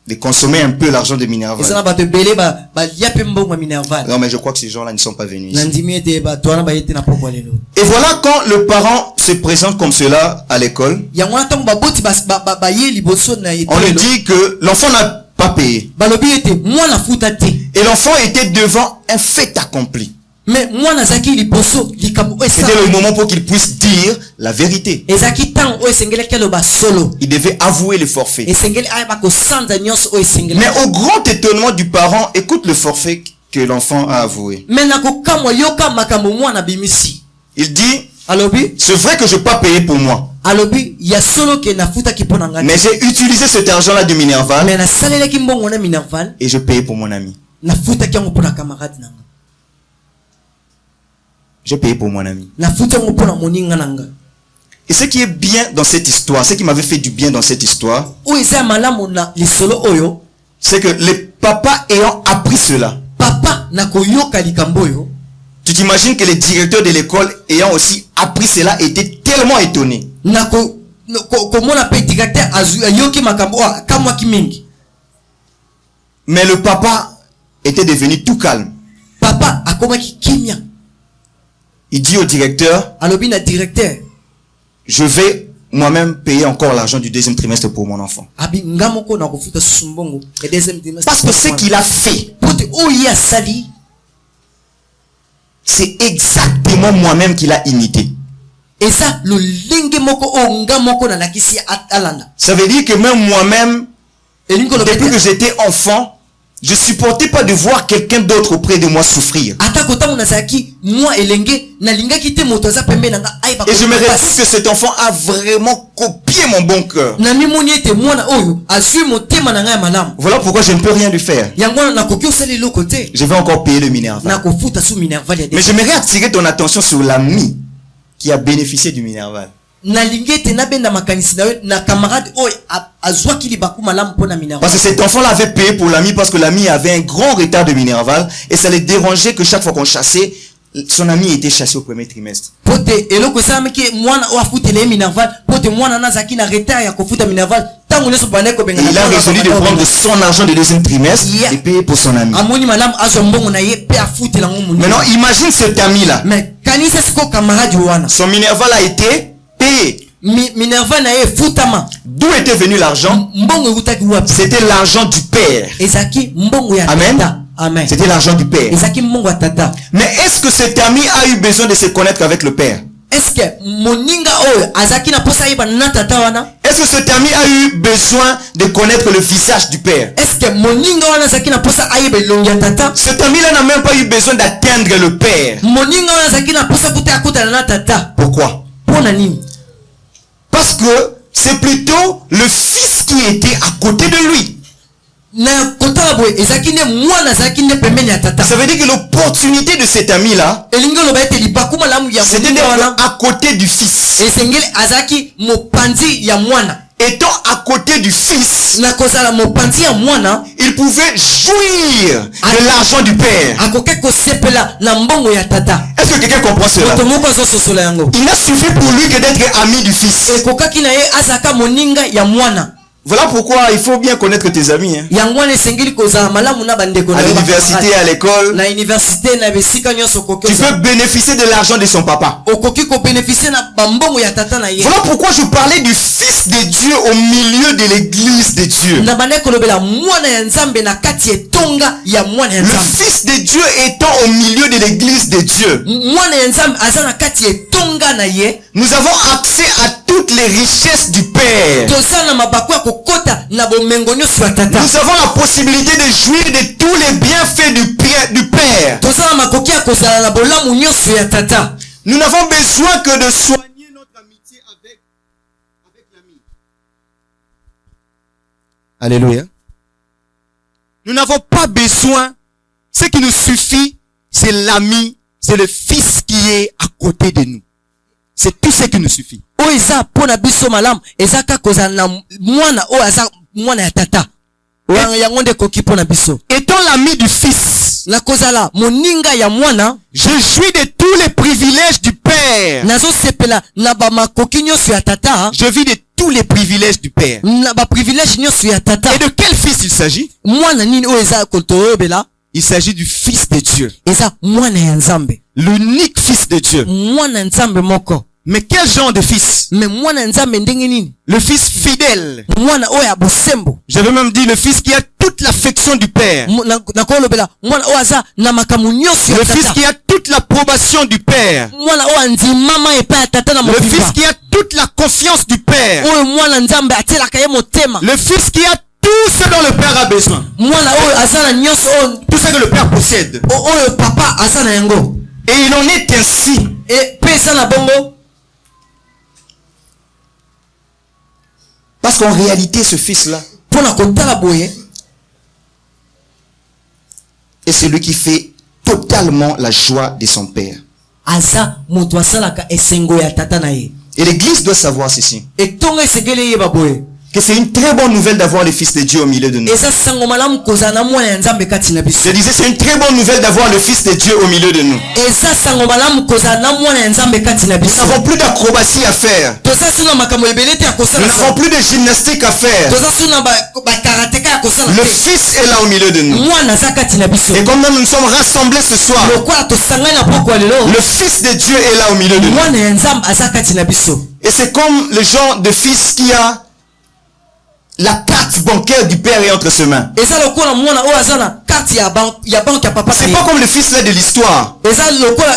de consommer un peu l'argent de Et ça minerval. va te peler ba liape mbongo minerval. Non mais je crois que ces gens-là ne sont pas venus ici. Nandimi ete ba toana ba yete na poko lelo. Et voilà quand le parent se présente comme cela à l'école, Ya mwana tango ba boti ba ye liboso na yete. on lui dit que l'enfant n'a pas payé. Balobi ete mwana futa te. Et l'enfant était devant un fait accompli. Mais mwana zaki liboso likambo esa. C'était le moment pour qu'il puisse dire la vérité. Ezaki tang o esengele kelo ba solo. Il devait avouer le forfait. Esengele ay ba ko sanda nyos o esengele. Mais au grand étonnement du parent, écoute le forfait que l'enfant a avoué. Mais na ko kamwa yoka makambo mwana bimisi. Il dit, Alobi c'est vrai que je n'ai pas payé pour moi. alobi ya solo ke na futa ki pona ngati. Mais j'ai utilisé cet argent-là de Minerval Mais na salele ki mbongo na minerval et je payé pour mon ami. na futa ki ngo pona camarade nanga. J'ai payé pour mon ami. Na futa ngo pona moninga nanga. Et ce qui est bien dans cette histoire, ce qui m'avait fait du bien dans cette histoire, O eza malamu na lisolo oyo c'est que les papas ayant appris cela, papa na koyoka likambo oyo. tu t'imagines que les directeurs de l'école ayant aussi appris cela étaient tellement étonnés. Na ko mona pe directeur ayoki makambo kamwa ki mingi. Mais le papa était devenu tout calme. Papa akoma ki kimia. Il dit au directeur, Alobi na directeur je vais moi-même payer encore l'argent du deuxième trimestre pour mon enfant. abi ngamoko na kofuta sumbongo et deuxième trimestre. Parce que ce qu'il a fait, pote oya sali c'est exactement moi-même qui l'a imité. eza lo lenge moko o ngamoko na nakisi alanda. Ça veut dire que même moi-même, Elingo lo depuis que bete j'étais enfant, je supportais pas de voir quelqu'un d'autre auprès de moi souffrir. atako tango nazaki moi elenge na lingaki te moto za pembe nanga aiba. Et je me retrouve que cet enfant a vraiment copié mon bon cœur. na mimoni ete mwana oyo azwi motema na ngai ya malamu. Voilà pourquoi je ne peux rien lui faire. yango wana nakoki osali eloko te. Je vais encore payer le Minerval. nakofuta su minerval ya Mais j'aimerais attirer ton attention sur l'ami qui a bénéficié du Minerval. nalingi ete nabenda makanisi na yo na camarade oyo azwaki libaku malamu mpona minerval. Parce que cet enfant-là avait payé pour l'ami parce que l'ami avait un grand retard de Minerval et ça les dérangeait que chaque fois qu'on chassait, son ami était chassé au premier trimestre. pote eloko esalamaki mwana oyo afutela ye minerval pote mwana nazaki na retard ya kofuta minerval ntango nyonso banda Et kobenga il a résolu de prendre son argent de deuxième trimestre Yeah. et payer pour son ami. amoni malamu azwa mbongo na ye mpe afutela ngo moni. Maintenant, imagine cet ami-là. mais kanisa siko camarade wana Son Minerval a été payé. minerval na ye efutama D'où était venu l'argent? mbongo ekutaki wapi. C'était l'argent du père. ezaki mbongo ya Amen. tata. Amen. C'était l'argent du père. ezaki mbongo ya tata. Mais est-ce que cet ami a eu besoin de se connaître avec le père? est-ce que moninga oyo azaki na posa yeba na tata wana. Est-ce que cet ami a eu besoin de connaître le visage du père? est-ce que moninga wana azaki na posa ayeba elongi ya tata. Cet ami-là n'a même pas eu besoin d'atteindre le père. moninga wana azaki na posa kuta akutana na tata. Pourquoi? mpona nini. Parce que c'est plutôt le fils qui était à côté de lui. na kotala boye ezaki nde mwana azalaki nde pembeni ya tata. Ça veut dire que l'opportunité de cet ami-là, elingi oloba ete libaku malamu ya c'était moninga wana d'être à côté du fils. esengeli azalaki mopanzi ya mwana. Étant à côté du fils, na kozala mopanzi ya mwana il pouvait jouir de l'argent du père. akoki kosepela na mbongo ya tata. Est-ce que quelqu'un comprend cela? moto moko azososola yango. Il n'a suffi pour lui que d'être ami du fils. ekokaki na ye azalaka moninga ya mwana. Voilà pourquoi il faut bien connaître tes amis. Hein. yango wana esengeli kozala malamu na bandeko na À yo l'université, à l'école, na université na besika nyonso okoki tu peux bénéficier de l'argent de son papa. okoki kobénéficie na bambongo ya tata na ye. Voilà pourquoi je parlais du Fils de Dieu au milieu de l'église de Dieu. na bande kolobela mwana ya nzambe na kati etonga ya mwana ya Le nzambe. Fils de Dieu étant au milieu de l'église de Dieu. mwana ya nzambe aza na kati etonga etonga na ye. Nous avons accès à toutes les richesses du Père. Toza na mabako ya kokota na bomengo nyonso ya tata. Nous avons la possibilité de jouir de tous les bienfaits du Père. Toza na makoki ya kozala na bolamu nyonso ya tata. Nous n'avons besoin que de soigner notre amitié avec l'ami. Alléluia. Nous n'avons pas besoin. Ce qui nous suffit, c'est l'ami, c'est le fils qui est à côté de nous. C'est tout ce qui nous suffit. O eza pona biso malamu ezaka kozala na mwana o aza mwana ya tata. Yango nde koki pona biso. Étant l'ami du fils, na kozala moninga ya mwana, je jouis de tous les privilèges du Père. Nazo sepela na ba makoki nyonso ya tata. Je vis de tous les privilèges du Père. Na ba privilèges nyonso ya tata. Et de quel fils il s'agit? Mwana nini o eza kotoyobela? Il s'agit du Fils de Dieu. Eza mwana ya Nzambe. L'unique Fils de Dieu. Mwana Nzambe moko. Mais quel genre de fils? Mais mwana Nzambe ndenge nini? Le fils fidèle. Mwana oya bosembo. Je veux même dire le fils qui a toute l'affection du Père. Na kolobela mwana oya za na makamu nyonso ya Le tata. fils qui a toute l'approbation du Père. Mwana oya ndimama epa ya tata na Le mobimba. fils qui a toute la confiance du Père. Oyo mwana Nzambe atelaka ye motema. Le fils qui a tout ce dont le Père a besoin. Mwana oyo aza na nyonso Tout ce que le Père possède. oyo papa aza na yango. Et il en est ainsi. Et pesa na bongo. Parce qu'en réalité, ce fils-là Pona kotala boye. est celui qui fait totalement la joie de son Père. Aza moto asalaka esengo ya tata na ye. Et l'Église doit savoir ceci. Etonga esengeli ye baboye. Que c'est une très bonne nouvelle d'avoir le Fils de Dieu au milieu de nous. Eza sango malamu kozala na mwana ya Nzambe kati na biso. Je disais, c'est une très bonne nouvelle d'avoir le Fils de Dieu au milieu de nous. Eza sango malamu kozala na mwana ya Nzambe kati na Nous biso. n'avons plus d'acrobatie à faire. Toza suna makambo ebele te ya Nous kosala. n'avons plus de gymnastique à faire. Toza suna ba karateka ya kosala. Le Fils est là au milieu de nous. Mwana aza kati na biso. Et comme nous sommes rassemblés ce soir, Lokola tosangana na poko ya lelo. le Fils de Dieu est là au milieu de nous. Mwana ya Nzambe aza kati na biso. Et c'est comme le genre de fils qui a la carte bancaire du Père est entre ses mains. Eza lokola mwana o aza na carte ya banque ya papa. C'est pas comme le fils là de l'histoire Eza lokola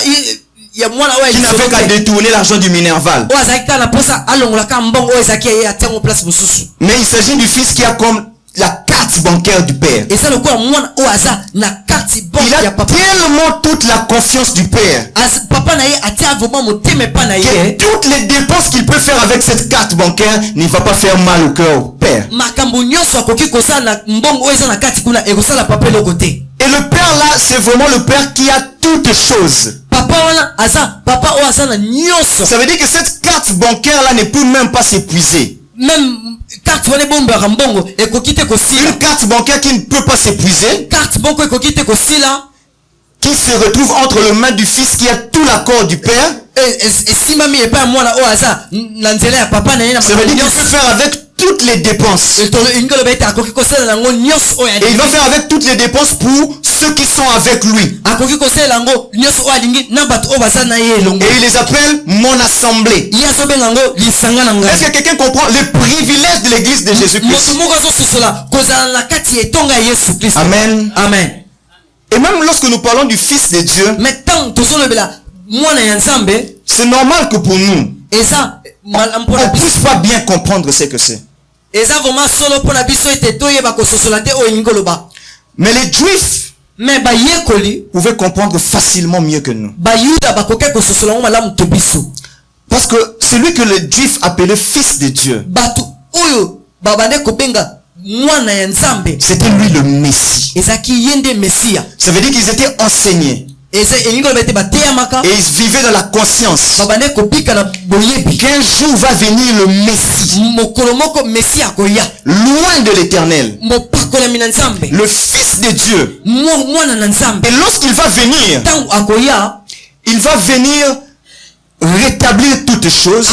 ya mwana o qui n'avait qu'à détourner l'argent du Minerval. o aza kala posa alongola ka mbongo o ezaki ya tango place mususu. Mais il s'agit du fils qui a comme la carte bancaire du Père. Eza lokola mwana o aza na carte banque Il ya a papa. tellement toute la confiance du Père Papa na ye atia vraiment motema pa na que ye. toutes les dépenses qu'il peut faire avec cette carte bancaire ne va pas faire mal au cœur au Père. Makambo nyonso akoki kosala na mbongo o eza na kati kuna ekosala papa eloko te. Et le Père là, c'est vraiment le Père qui a toutes choses. Papa wana aza papa o aza na nyonso. Ça veut dire que cette carte bancaire là ne peut même pas s'épuiser. Même carte wana bombaka mbongo ekoki te kosila. Une carte bancaire qui ne peut pas s'épuiser, Carte banque ekoki te kosila. qui se retrouve entre les mains du Fils qui a tout l'accord du Père. Esimami epa mwana o aza na nzela ya papa na ye na Ça veut dire qu'il peut faire avec toutes les dépenses. Et il il va faire avec toutes les dépenses pour ceux qui sont avec lui. Et il les appelle mon assemblée. Est-ce que quelqu'un comprend le privilège de l'église de Jésus-Christ? Amen. Amen. Et même lorsque nous parlons du Fils de Dieu, c'est normal que pour nous, on ne puisse pas bien comprendre ce que c'est. Mais les Juifs pouvaient comprendre facilement mieux que nous. Parce que celui que les Juifs appelaient Fils de Dieu, c'était lui le Messie. Ça veut dire qu'ils étaient enseignés. Et ils vivaient dans la conscience qu'un jour va venir le Messie, loin de l'Éternel, le Fils de Dieu. Et lorsqu'il va venir, il va venir rétablir toutes choses.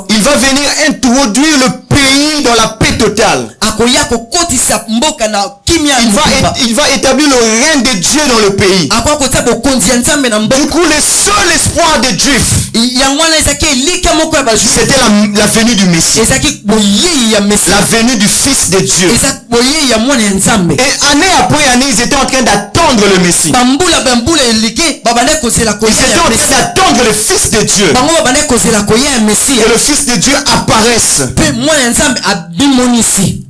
Il va venir introduire le pays dans la paix totale. Il va établir le règne de Dieu dans le pays. Du coup, le seul espoir des Juifs, c'était la venue du Messie, la venue du Fils de Dieu. boye ya mwana ya nzambe. Et année après année, ils étaient en train d'attendre le Messie. Bambula bambula elike babane kozela koya. Ils étaient en train d'attendre le Fils de Dieu. Bango babane kozela koya ya Messie. Que le Fils de Dieu apparaisse. Pe mwana ya nzambe abimonisi.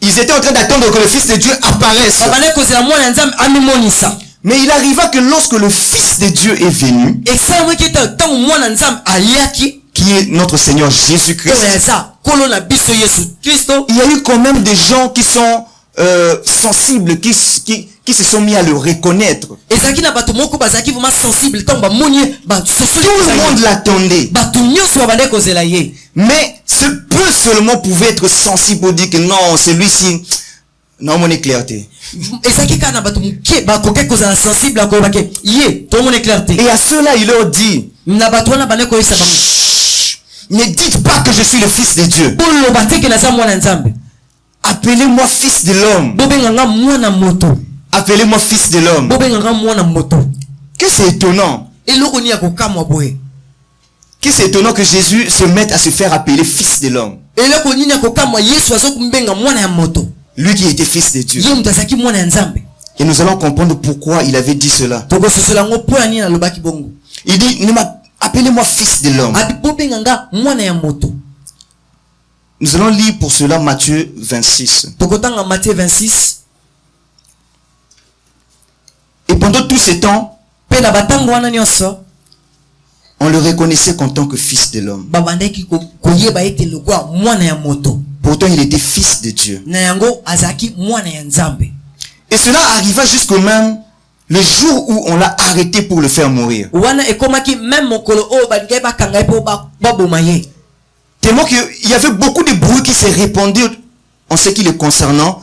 Ils étaient en train d'attendre que le Fils de Dieu apparaisse. Babane kozela mwana ya nzambe amimonisa. Mais il arriva que lorsque le Fils de Dieu est venu, Et ça moi qui tango mwana ya nzambe aliaki, qui est notre Seigneur Jésus-Christ, kolo na biso Yesu Kristo, il y a eu quand même des gens qui sont sensibles, qui se sont mis à le reconnaître. ezaki na bato moko bazaki vraiment sensible tango bamonye ba sosoli. Tout le monde l'attendait. Bato nyonso babane kozela ye. Mais ce peu seulement pouvait être sensible pour dire que non, celui-ci, non, mon clarté. ezaki kaka na bato moke bakoki kozala sensible akoyeba ke ye tomona clarté. Et à ceux-là, il leur dit, Na bato wana bane koyesa bango, ne dites pas que je suis le Fils de Dieu. boloba te ke naza mwana nzambe. Appelez-moi Fils de l'homme. Bobenganga mwana moto. Appelez-moi Fils de l'homme. Bobenganga mwana moto. Que c'est étonnant. Eloko ni ya kokamwa boye. Que c'est étonnant que Jésus se mette à se faire appeler Fils de l'homme. Eloko nini ya kokamwa Yesu azokumbenga mwana ya moto. Lui qui était Fils de Dieu. Ye mutu azalaki mwana ya nzambe. Et nous allons comprendre pourquoi il avait dit cela. Tokososola ngo mpo ya nini alobaki bongo. Il dit, appelez-moi Fils de l'homme. Abi bobenganga mwana ya moto. Nous allons lire pour cela Matthieu 26. Tokotanga Matthieu 26. Et pendant tout ce temps, Pe na batango wana nyonso, on le reconnaissait en tant que Fils de l'homme. babandaki koyeba ete lokwa mwana ya moto. Pourtant, il était Fils de Dieu. Na yango azaki mwana ya nzambe. Et cela arriva jusqu'au même le jour où on l'a arrêté pour le faire mourir. Wana ekomaki même mokolo o balingai bakanga po baboma ye. Tellement qu'il y avait beaucoup de bruit qui s'est répandu en ce qui le concernant.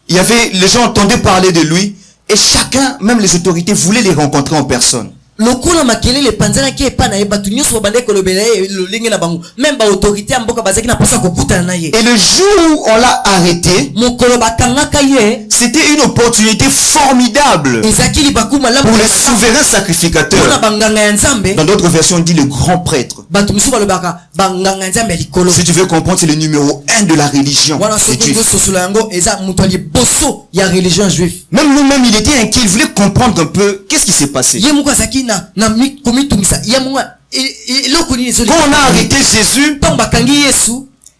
Il y avait, les gens entendaient parler de lui et chacun, même les autorités, voulaient les rencontrer en personne. Lokola makelele panzana ki epa na ye batu nyonso babandaki kolobela ye lolenge na bango. Même ba autorité ya mboka bazaki na posa kokutana na ye. Et le jour où on l'a arrêté, Mokolo bakangaka ye, c'était une opportunité formidable ezaki libaku malamu pour le souverain sacrificateur. pona banganga ya nzambe. Dans d'autres versions, on dit le grand prêtre. Batu misu balobaka banganga ya nzambe ya likolo. Si tu veux comprendre, c'est le numéro 1 de la religion. Wana des soki Juifs. ngososola yango eza mutu ali boso ya religion juif. Même lui-même, il était inquiet. Il voulait comprendre un peu qu'est-ce qui s'est passé. Ye muko azaki na komitumisa ye munga eloko nini ezoli. Quand on a arrêté Jésus, Ntango bakangi Yesu,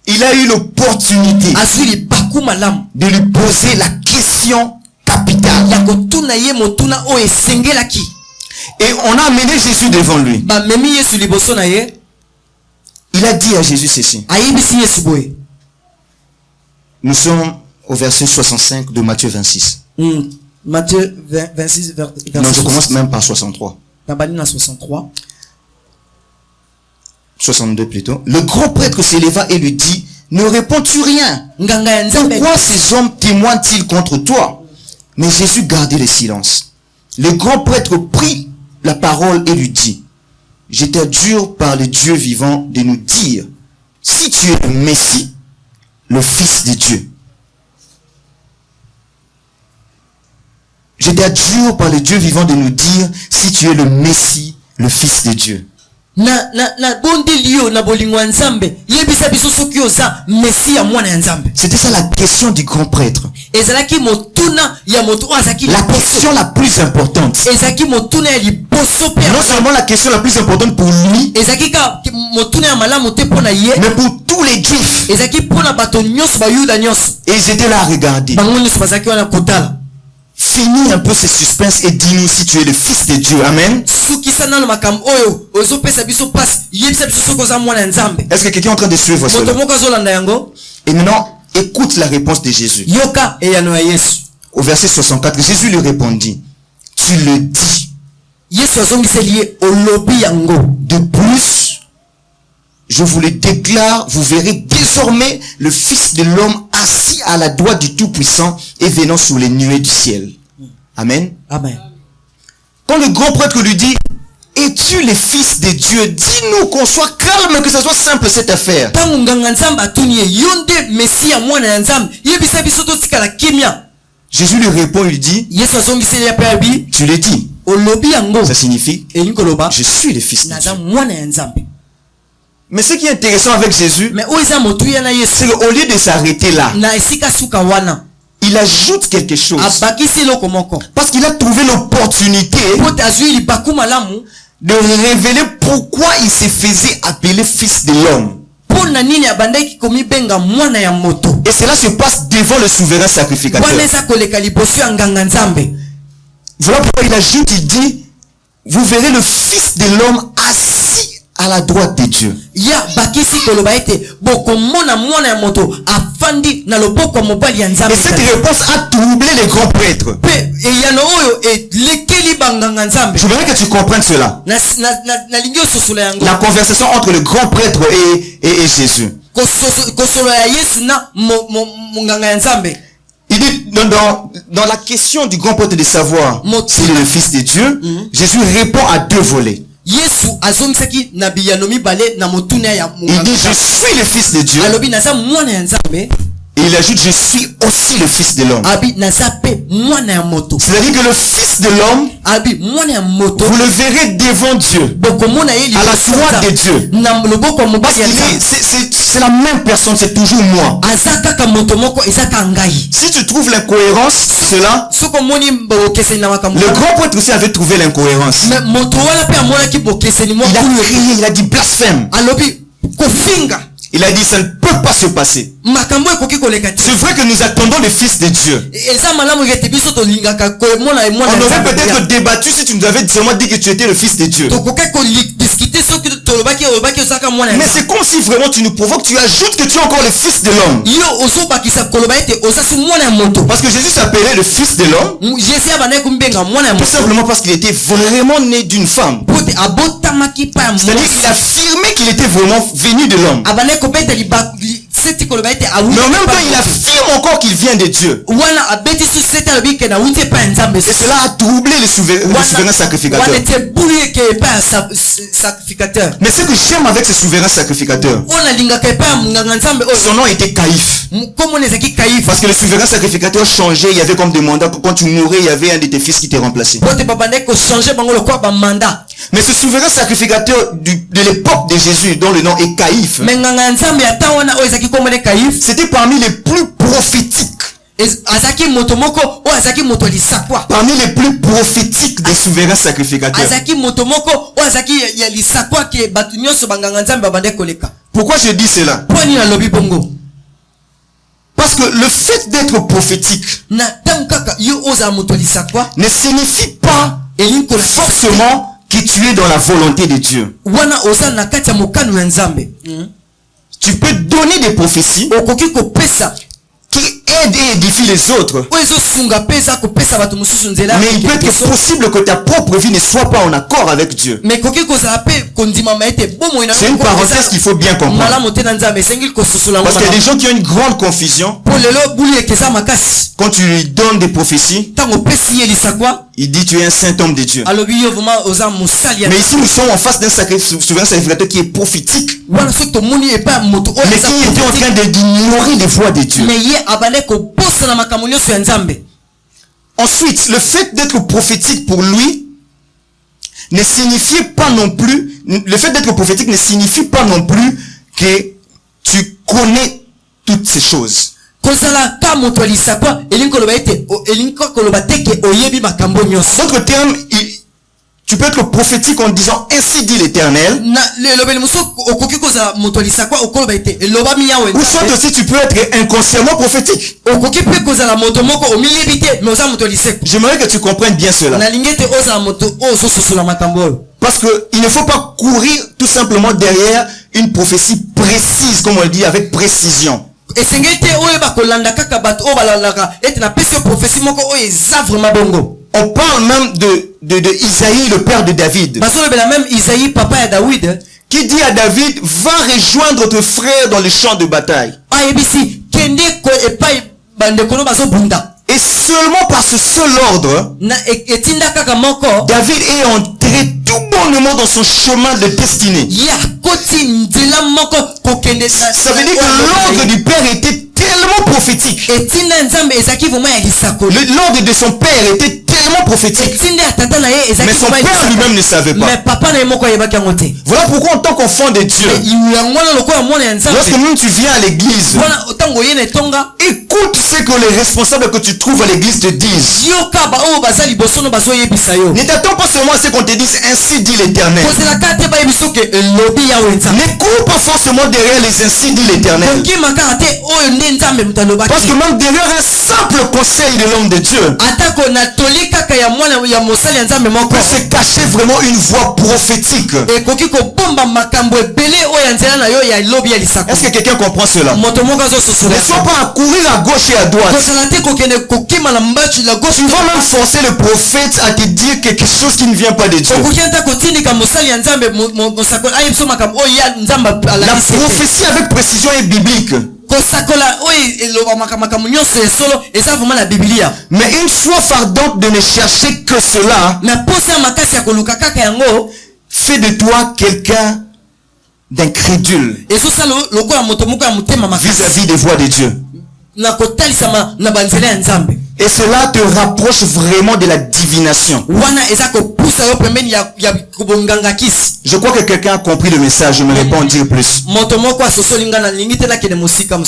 il a eu l'opportunité azwi libaku malamu de lui poser la question capitale. ya kotuna ye motuna oyo esengelaki. Et on a amené Jésus devant lui. Bamemi Yesu liboso na ye, Il a dit à Jésus ceci. ayebisi Yesu boye. Nous sommes au verset 65 de Matthieu 26. Matthieu 26 Non, je commence même par 63. na bani na 63. 62 plutôt. Le grand prêtre s'éleva et lui dit, ne réponds-tu rien? Nganga ya nzambe. Pourquoi ces hommes témoignent-ils contre toi? Mais Jésus gardait le silence. Le grand prêtre prit la parole et lui dit, je t'adjure par le Dieu vivant de nous dire, si tu es le Messie, le Fils de Dieu. Je t'adjure par le Dieu vivant de nous dire, si tu es le Messie, le Fils de Dieu. Na bondi liyo na bolingwa nzambe yebisa biso soki oza Messie ya mwana ya nzambe. C'était ça la question du grand prêtre. Ezalaki motuna ya moto azaki La question la plus importante. ezaki motuna ya liboso pe. Non seulement la question la plus importante pour lui, ezaki ka motuna ya malamu te pona ye, mais pour tous les Juifs. ezaki pona bato nyonso bayuda nyonso. Et ils étaient là à regarder. Bango nyonso bazaki wana kotala. Finis un peu ce suspense et dis-nous si tu es le Fils de Dieu. Amen. Sukisa nano makambo oyo ozopesa biso passe yebisa biso soki oza mwana ya nzambe. Est-ce que quelqu'un est en train de suivre Moto cela? moko azolanda yango. Et maintenant, écoute la réponse de Jésus. Yoka eyano ya Yesu. Au verset 64, Jésus lui répondit, tu le dis. Yesu azongiseli ye olobi yango. De plus, je vous le déclare, vous verrez désormais le Fils de l'homme assis à la droite du Tout-Puissant et venant sur les nuées du ciel. Amen. Amen. Quand le grand prêtre lui dit, es-tu le Fils de Dieu? Dis-nous qu'on soit calme, que ça soit simple cette affaire. Tango nganga nzambe atuni ye yonde Messie ya mwana ya nzambe yebisa biso totikala kimia. Jésus lui répond, il dit, Yesu azongiseli ya pe abi tu le dis. olobi yango. Ça signifie, Elingi koloba je suis le Fils de naza Dieu. mwana ya nzambe. Mais ce qui est intéressant avec Jésus, mais oyo eza motuya na c'est Yesu qu'au lieu de s'arrêter là, na esika suka wana il ajoute quelque chose. abakisi eloko moko Parce qu'il a trouvé l'opportunité po te azwi libaku malamu de révéler pourquoi il se faisait appeler fils de l'homme. mpo na nini abandaki komibenga mwana ya moto. Et cela se passe devant le souverain sacrificateur. wana eza koleka liboso ya nganga nzambe. Voilà pourquoi il ajoute, il dit, vous verrez le fils de l'homme assis à la droite de Dieu. ya bakisi koloba ete bokomona mwana ya moto afandi na loboko ya mobali ya nzambe. Et cette réponse a troublé les grands prêtres. pe eyano oyo elekeli banganga nzambe. Je voudrais que tu comprennes cela. nalingi ososola yango. La conversation entre le grand prêtre et Jésus. kosolo ya yesu na monganga ya nzambe. Il dit, dans la question du grand prêtre de savoir s'il est le fils de Dieu, Jésus répond à deux volets. yesu azongisaki na biyano mibale na motuna ya Il dit, je suis le fils de Dieu. alobi naza mwana ya nzambe. Et il ajoute, je suis aussi le fils de l'homme. abi naza pe mwana ya moto. C'est-à-dire que le fils de l'homme, abi mwana ya moto vous le verrez devant Dieu, bokomona ye à la droite de Dieu. na loboko ya mobali ya nzambe. C'est la même personne, c'est toujours moi. aza kaka moto moko eza ka ngai. Si tu trouves l'incohérence, cela, soki omoni bokeseni na makambo le grand prêtre aussi avait trouvé l'incohérence. mais moto wana pe amonaki bokeseni Il a moko crié, il a dit blasphème. alobi kofinga Il a dit, ça ne peut pas se passer. makambo ekoki koleka te. C'est vrai que nous attendons le fils de Dieu. eza malamu ete biso tolingaka komona On aurait peut-être débattu si tu nous avais seulement dit que tu étais le fils de Dieu. tokoki kodiskute soki tolobaki ozaka mwana. Mais c'est comme si vraiment tu nous provoques, tu ajoutes que tu es encore le fils de l'homme. yo ozobakisa koloba ete ozasi mwana ya moto. Parce que Jésus s'appelait le fils de l'homme, jésus abandaki komibenga mwana ya tout moto simplement parce qu'il était vraiment né d'une femme. po te abotamaki pa ya C'est-à-dire qu'il affirmait qu'il était vraiment venu de l'homme. abandaki kobeta seti koloba ete awuti Mais en même temps, il affirme encore qu'il vient de Dieu. wana abeti su seti alobi ke nawuti epai ya nzambe. Et cela a troublé le souverain sacrificateur. wana ete bulu eke epai ya sacrificateur. Mais ce que j'aime avec ce souverain sacrificateur, oyo nalingaka epai ya monganga nzambe son nom était Caïphe. komona ezalaki kaifa. Parce que le souverain sacrificateur changeait, il y avait comme des mandats. Quand tu mourais, il y avait un de tes fils qui te remplaçait. po te babandaki kochange bango lokwa bamanda. Mais ce souverain sacrificateur de l'époque de Jésus, dont le nom est Caïphe, me nganga nzambe ya ntango wana oyo ezalaki komona kaifa. c'était parmi les plus prophétiques. azalaki moto moko oyo azalaki moto ya lisakwa. Parmi les plus prophétiques des souverains sacrificateurs. azalaki moto moko oyo azalaki ya lisakwa ke bato nyonso banganga nzambe babandaki koleka. Pourquoi je dis cela? po nini alobi bongo? Parce que le fait d'être prophétique na ntango kaka yo ozala moto ya lisakwa ne signifie pas elingi kola forcément que tu es dans la volonté de Dieu. wana oza na kati ya mokano ya nzambe. Tu peux donner des prophéties okoki kopesa qui aident et édifient les autres. oyo ezosunga mpe eza kopesa bato mosusu nzela. Mais il peut être possible que ta propre vie ne soit pas en accord avec Dieu. mais koki kozala mpe kondimama ete bomoi na C'est une parenthèse qu'il faut bien comprendre. malamu te na nzambe esengeli kososola Parce qu'il y a des gens qui ont une grande confusion. po lelo bulu ekeza makasi. Quand tu lui donnes des prophéties, ntango opesi ye lisakwa il dit tu es un saint homme de Dieu. alobi yo vraimen oza mosali ya. Mais ici nous sommes en face d'un souverain sacrificateur qui est prophétique, wana soki tomoni epai ya moto oyo mais eza qui était en prophétique, train d'ignorer les voies de Dieu. mais ye abandaki kobosana makambo nyonso ya nzambe. Ensuite, le fait d'être prophétique pour lui ne signifiait pas non plus, le fait d'être prophétique ne signifie pas non plus que tu connais toutes ces choses. kozala ka moto ya lisakwa elingi koloba ete elingi koloba te ke oyebi makambo nyonso. D'autres termes, tu peux être prophétique en disant ainsi dit l'Éternel. na lelobeli mosusu okoki kozala moto ya lisakwa okoloba ete elobami yawe. Ou soit aussi tu peux être inconsciemment prophétique. okoki mpe kozala moto moko omiyebi te mais oza moto ya liseko. J'aimerais que tu comprennes bien cela. nalingi ete ozala moto oyo ozososola makambo oyo. Parce qu'il ne faut pas courir tout simplement derrière une prophétie précise, comme on le dit, avec précision. esengeli te oyeba kolanda kaka bato oyo balandaka ete napesi yo prophétie moko oyo eza vraiment bongo. On parle même de Isaïe, le père de David, bazolobela même Isaïe papa ya David qui dit à David, va rejoindre tes frères dans les champs de bataille. ayebisi kende ko epai bandeko no bazobunda. Et seulement par ce seul ordre, na etinda kaka moko David est entré tout bonnement dans son chemin de destinée. ya koti nzela moko kokende. Ça veut dire que l'ordre du père était tellement prophétique. etinda nzambe ezalaki vraiment ya lisakoli. L'ordre de son père était tellement réellement prophétique. etinde ya tata na ye Mais ezalaki son vraiment père lui-même ne savait pas. mais papa na ye moko ayebaki yango te. Voilà pourquoi en tant qu'enfant de Dieu, yango wana lokola mwana ya nzambe lorsque même tu viens à l'église, wana otango oye na etonga écoute ce que les responsables que tu trouves à l'église te disent. yoka baoyo baza liboso no bazoyebisa yo. Ne t'attends pas seulement à ce qu'on te dise ainsi dit l'Éternel. kozela kaka te bayebi soki elobi yawe nzambe. Ne cours pas forcément derrière les ainsi dit l'Éternel. kokima kaka te oyo nde nzambe moto alobaki. Parce que même derrière un simple conseil de l'homme de Dieu atako natoli kaka ya mwana ya mosali ya nzambe moko peut se cacher vraiment une voix prophétique. ekoki kobomba makambo ebele oyo ya nzela na yo ya elobi ya lisako. Est-ce que quelqu'un comprend cela? moto moko Ne azososola sois pas à courir à gauche et à droite. kozala te kokende kokima na mbachi la gauche. Tu vas même forcer le prophète à te dire quelque chose qui ne vient pas de Dieu. okoki ata kotindika mosali ya nzambe mosakoli ayebiso makambo oyo ya nzambe La alakisi te. prophétie avec précision est biblique. kosakola oyo elobamaka makambo nyonso ya solo eza vraiment na biblia. Mais une foi fardante de ne chercher que cela na posa ya makasi ya koluka kaka yango fait de toi quelqu'un d'incrédule ezosala lokola moto moko ya motema makasi vis-à-vis des voies de Dieu. na kotalisama na banzela ya nzambe. Et cela te rapproche vraiment de la divination. wana eza kopusa yo pembeni ya kobonganga kisi. Je crois que quelqu'un a compris le message. Je me réponds en dire plus. moto moko asosoli nga na lingi te nakende mosika.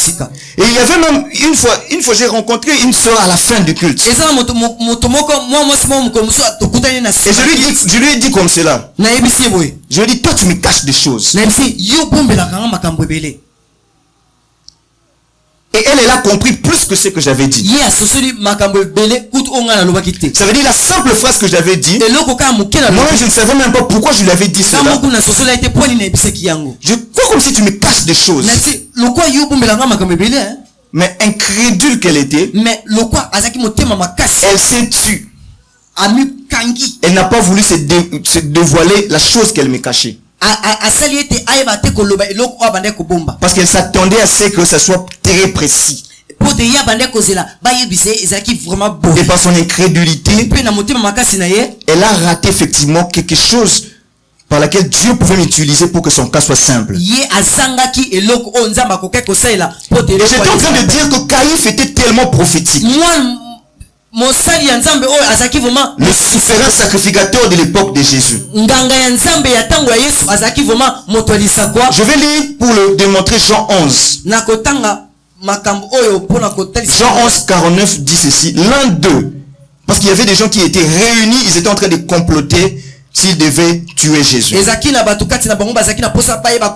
Et il y avait même une fois j'ai rencontré une soeur à la fin du culte. eza na moto moko mwa mwasi moko mokolo mosusu tokutani na Et je lui ai dit comme cela. nayebisi ye boye. Je lui ai dit, toi tu me caches des choses. nayebisi yo bombelaka nga makambo ebele. Et elle a compris plus que ce que j'avais dit. ye asosoli makambo ebele kutu oyo nga nalobaki te. Ça veut dire la simple phrase que j'avais dit. eloko kaka moke na Moi je ne savais même pas pourquoi je lui avais dit cela. moku nasosoli ete poni nayebisaki yango. Je crois comme si tu me caches des choses. nayebisi lokwa yo bombelaka nga makambo ebele. Mais incrédule qu'elle était, mais lokwa azalaki motema makasi. elle s'est tue. amikangi. Elle n'a pas voulu se dévoiler la chose qu'elle me cachait. asali ete ayeba te koloba eloko oyo abandaki kobomba. Parce qu'elle s'attendait à ce que ça soit très précis. po te ye abandaki kozela bayebisa ye ezalaki vraiment beau. Et par son incrédulité, mpe na motema makasi na ye elle a raté effectivement quelque chose par laquelle Dieu pouvait m'utiliser pour que son cas soit simple. ye azangaki eloko oyo nzambe akokaki kosalela po te. Et j'étais en train de dire que Caïphe était tellement prophétique. mosali ya nzambe oyo azalaki vraiment Le souverain sacrificateur de l'époque de Jésus. nganga ya nzambe ya ntango ya yesu azalaki vraiment moto alisakwa. Je vais lire pour le démontrer Jean 11. na kotanga makambo oyo mpona kotalisa. Jean 11, 49 dit ceci. L'un d'eux, parce qu'il y avait des gens qui étaient réunis, ils étaient en train de comploter s'ils devaient tuer Jésus. ezaki na bato kati na bango bazalaki na posa bayeba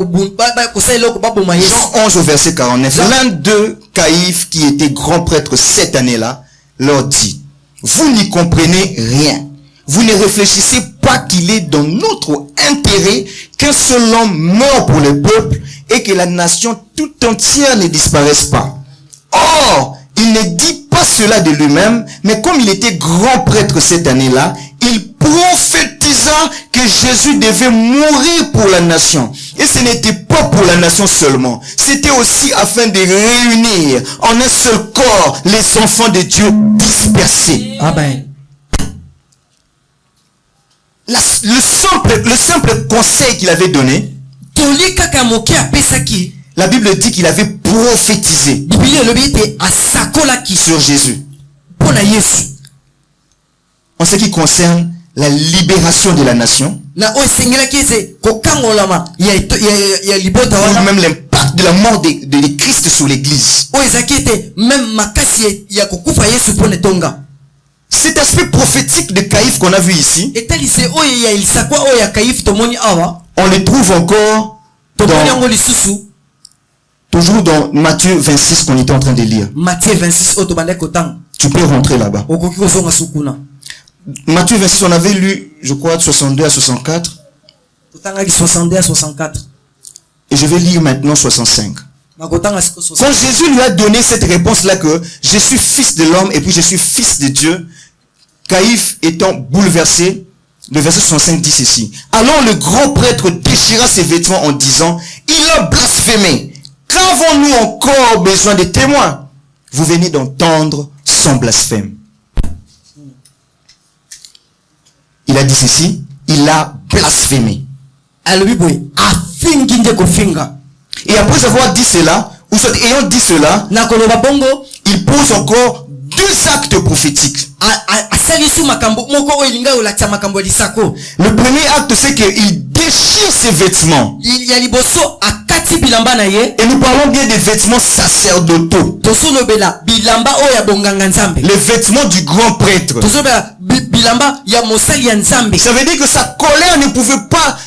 kosala eloko baboma yesu. Jean 11 au verset 49. L'un d'eux, Caïphe, qui était grand prêtre cette année-là, leur dit, vous n'y comprenez rien. Vous ne réfléchissez pas qu'il est dans notre intérêt qu'un seul homme meure pour le peuple et que la nation tout entière ne disparaisse pas. Or, il ne dit pas cela de lui-même, mais comme il était grand prêtre cette année-là, il prophétisa que Jésus devait mourir pour la nation. Et ce n'était pas pour la nation seulement. C'était aussi afin de réunir en un seul corps les enfants de Dieu dispersés. Amen. Le simple conseil qu'il avait donné, la Bible dit qu'il avait prophétisé sur Jésus. En ce qui concerne la libération de la nation, ou même l'impact de la mort de Christ sur l'église. Cet aspect prophétique de Caïphe qu'on a vu ici, on le trouve encore toujours dans Matthieu 26 qu'on était en train de lire. Tu peux rentrer là-bas. Matthieu 26, on avait lu, je crois, 62 à 64. Et je vais lire maintenant 65. Quand Jésus lui a donné cette réponse-là que je suis fils de l'homme et puis je suis fils de Dieu, Caïphe étant bouleversé, le verset 65 dit ceci. Alors le grand prêtre déchira ses vêtements en disant, il a blasphémé. Qu'avons-nous encore besoin de témoins? Vous venez d'entendre son blasphème. Il a dit ceci, il a blasphémé. Et après avoir dit cela, ou soit ayant dit cela, il pose encore deux actes prophétiques. asali su makambo moko oyo elinga olakisa makambo ya lisako. Le premier acte, c'est qu'il déchire ses vêtements. ya liboso akati bilamba na ye. Et nous parlons bien des vêtements sacerdotaux. tosolobela bilamba oyo ya bonganga nzambe. Les vêtements du grand prêtre. tosolobela bilamba ya mosali ya nzambe. Ça veut dire que sa colère ne pouvait pas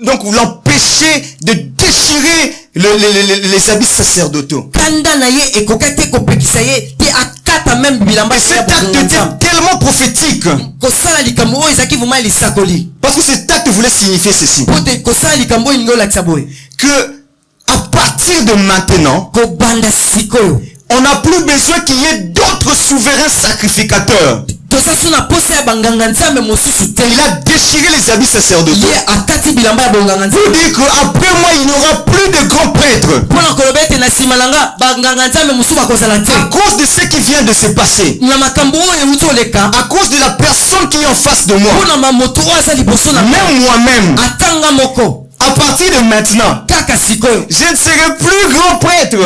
donc l'empêcher de déchirer les habits sacerdotaux. kanda na ye ekokate kopekisa ye te akata même bilamba. Et cet acte était tellement prophétique. kosala likambo oyo ezaki vraiment lisakoli. Parce que cet acte voulait signifier ceci. pote kosala likambo oyo olakisa boye. Que à partir de maintenant, kobanda sikoyo, on n'a plus besoin qu'il y ait d'autres souverains sacrificateurs. Il a déchiré les habits sacerdotaux. Pour dire qu'après moi, il n'y aura plus de grands prêtres. À cause de ce qui vient de se passer. À cause de la personne qui est en face de moi. Même moi-même. À partir de maintenant, je ne serai plus grand prêtre.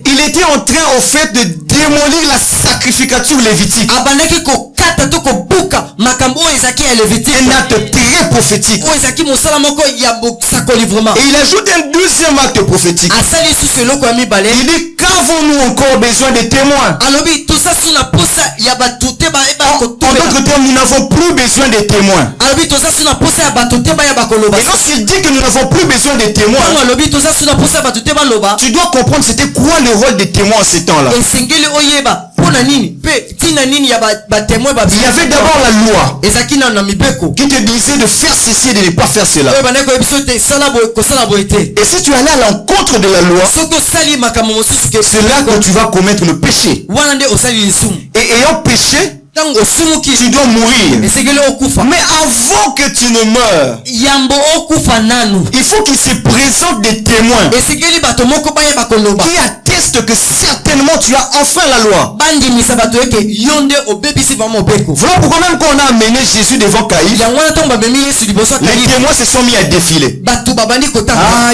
Il était en train au fait de démolir la sacrificature lévitique. Un acte très prophétique. Et il ajoute un deuxième acte prophétique. Il dit, qu'avons-nous encore besoin de témoins? En d'autres termes, nous n'avons plus besoin de témoins. Et lorsqu'il dit que nous n'avons plus besoin de témoins, tu dois comprendre c'était quoi le rôle des témoins en ces temps-là. Il y avait d'abord la loi qui te disait de faire ceci et de ne pas faire cela. Et si tu allais à l'encontre de la loi, c'est là que tu vas commettre le péché. Et ayant péché, tu dois mourir. Mais avant que tu ne meurs, il faut qu'il se présente des témoins qui attestent que certainement tu as enfin la loi. Voilà pourquoi même quand on a amené Jésus devant Caïphe, les témoins se sont mis à défiler. Ah,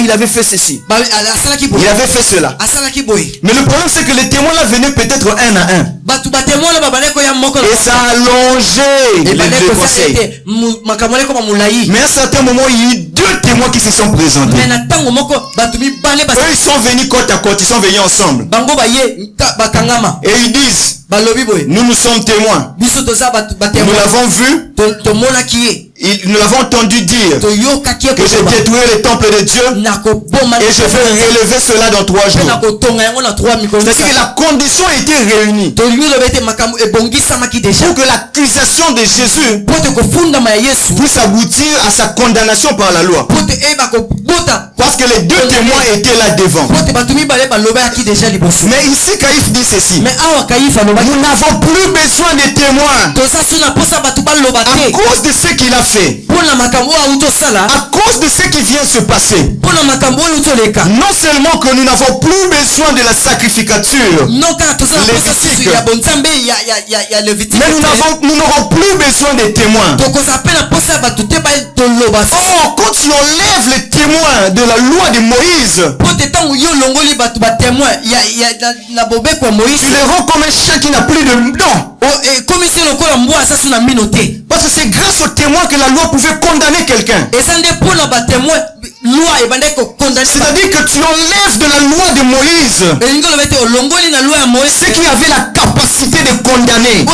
il avait fait ceci. Il avait fait cela. Mais le problème c'est que les témoins là venaient peut-être un à un. Et ça a allongé les deux conseils. Mais à un certain moment, il y a eu deux témoins qui se sont présentés. Eux, ils sont venus côte à côte, ils sont venus ensemble. Et ils disent, nous sommes témoins. Nous l'avons vu. Nous l'avons entendu dire que je détruirai le temple de Dieu et je vais relever cela dans 3 jours. C'est-à-dire que la condition a été réunie pour que l'accusation de Jésus puisse aboutir à sa condamnation par la loi. Parce que les deux témoins étaient là devant. Mais ici, Caïphe dit ceci. Nous n'avons plus besoin de témoins à cause de ce qu'il a fait. À cause de ce qui vient se passer. Non seulement que nous n'avons plus besoin de la sacrificature lévitique, mais nous n'aurons plus besoin de témoins. Oh, quand tu enlèves les témoins de la loi de Moïse, tu les rends comme un chien qui n'a plus de dents. Parce que c'est grâce aux témoins que la loi pouvait condamner quelqu'un. C'est-à-dire que tu enlèves de la loi de Moïse ceux qui avaient la capacité de condamner,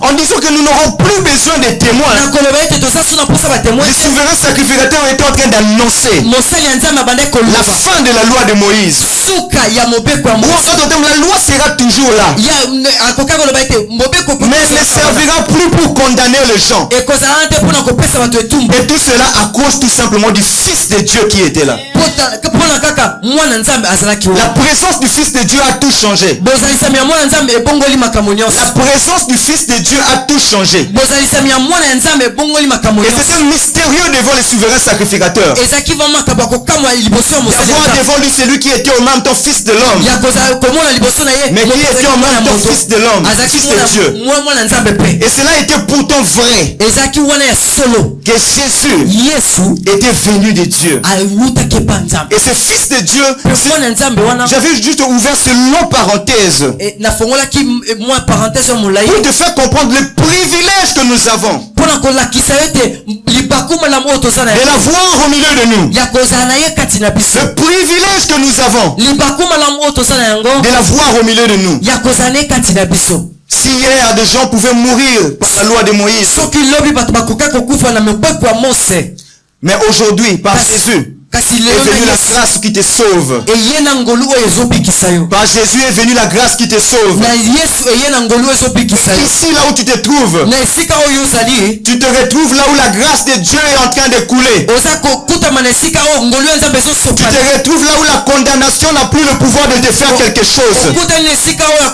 en disant que nous n'aurons plus besoin de témoins. Les souverains sacrificateurs étaient en train d'annoncer la fin de la loi de Moïse. La loi sera toujours là, mais elle ne servira plus pour condamner les gens. Et tout cela à cause tout simplement du Fils de Dieu qui était là. La présence du Fils de Dieu a tout changé. bozalisami ya mwana nzambe ebongoli makambo nyonso. La présence du Fils de Dieu a tout changé. bozalisami ya mwana ya nzambe ebongoli makambo Et nyonso. c'est un mystérieux devant le souverain sacrificateur. ezalaki vraiment makambo ya kokamwa liboso ya mosali ya D'avoir nzambe. devant lui celui qui était au même temps Fils de l'homme, ya kozala komona liboso na ye mais qui était en même temps moto. Fils de l'homme, azalaki Fils de Dieu. mwana nzambe pe. Et cela était pourtant vrai ezalaki wana ya solo que Jésus yesu était venu de Dieu. awutaki epa nzambe. Et ce Fils de Dieu, mwana nzambe wana j'avais juste ouvert ce long parenthèse nafongolaki mwa parenthèse ya molai pour te faire comprendre le privilège que nous avons mpona kolakisa ete libakuma na oyo toza na de l'avoir au milieu de nous. ya kozala na ye kati na biso. Le privilège que nous avons libakuma na oyo toza na yango de l'avoir au milieu de nous. ya kozala na ye kati na biso. Si hier des gens pouvaient mourir par la loi de Moïse, soki lobi bato bakoka kokufa na mibeko ya mose, mais aujourd'hui, par Jésus, kasi est lelo venue la grâce qui te sauve. eye na ngolu oyo ezobikisa yo. Par Jésus est venue la grâce qui te sauve. na yesu eye na ngolu oyo ezobikisa yo. Ici, là où tu te trouves, na esika oyo ozali tu te retrouves là où la grâce de Dieu est en train de couler. oza kokutama na esika oyo ngolu ya nzambe Tu ezosopana. te retrouves là où la condamnation n'a plus le pouvoir de te faire quelque chose. okutani na esika oyo ya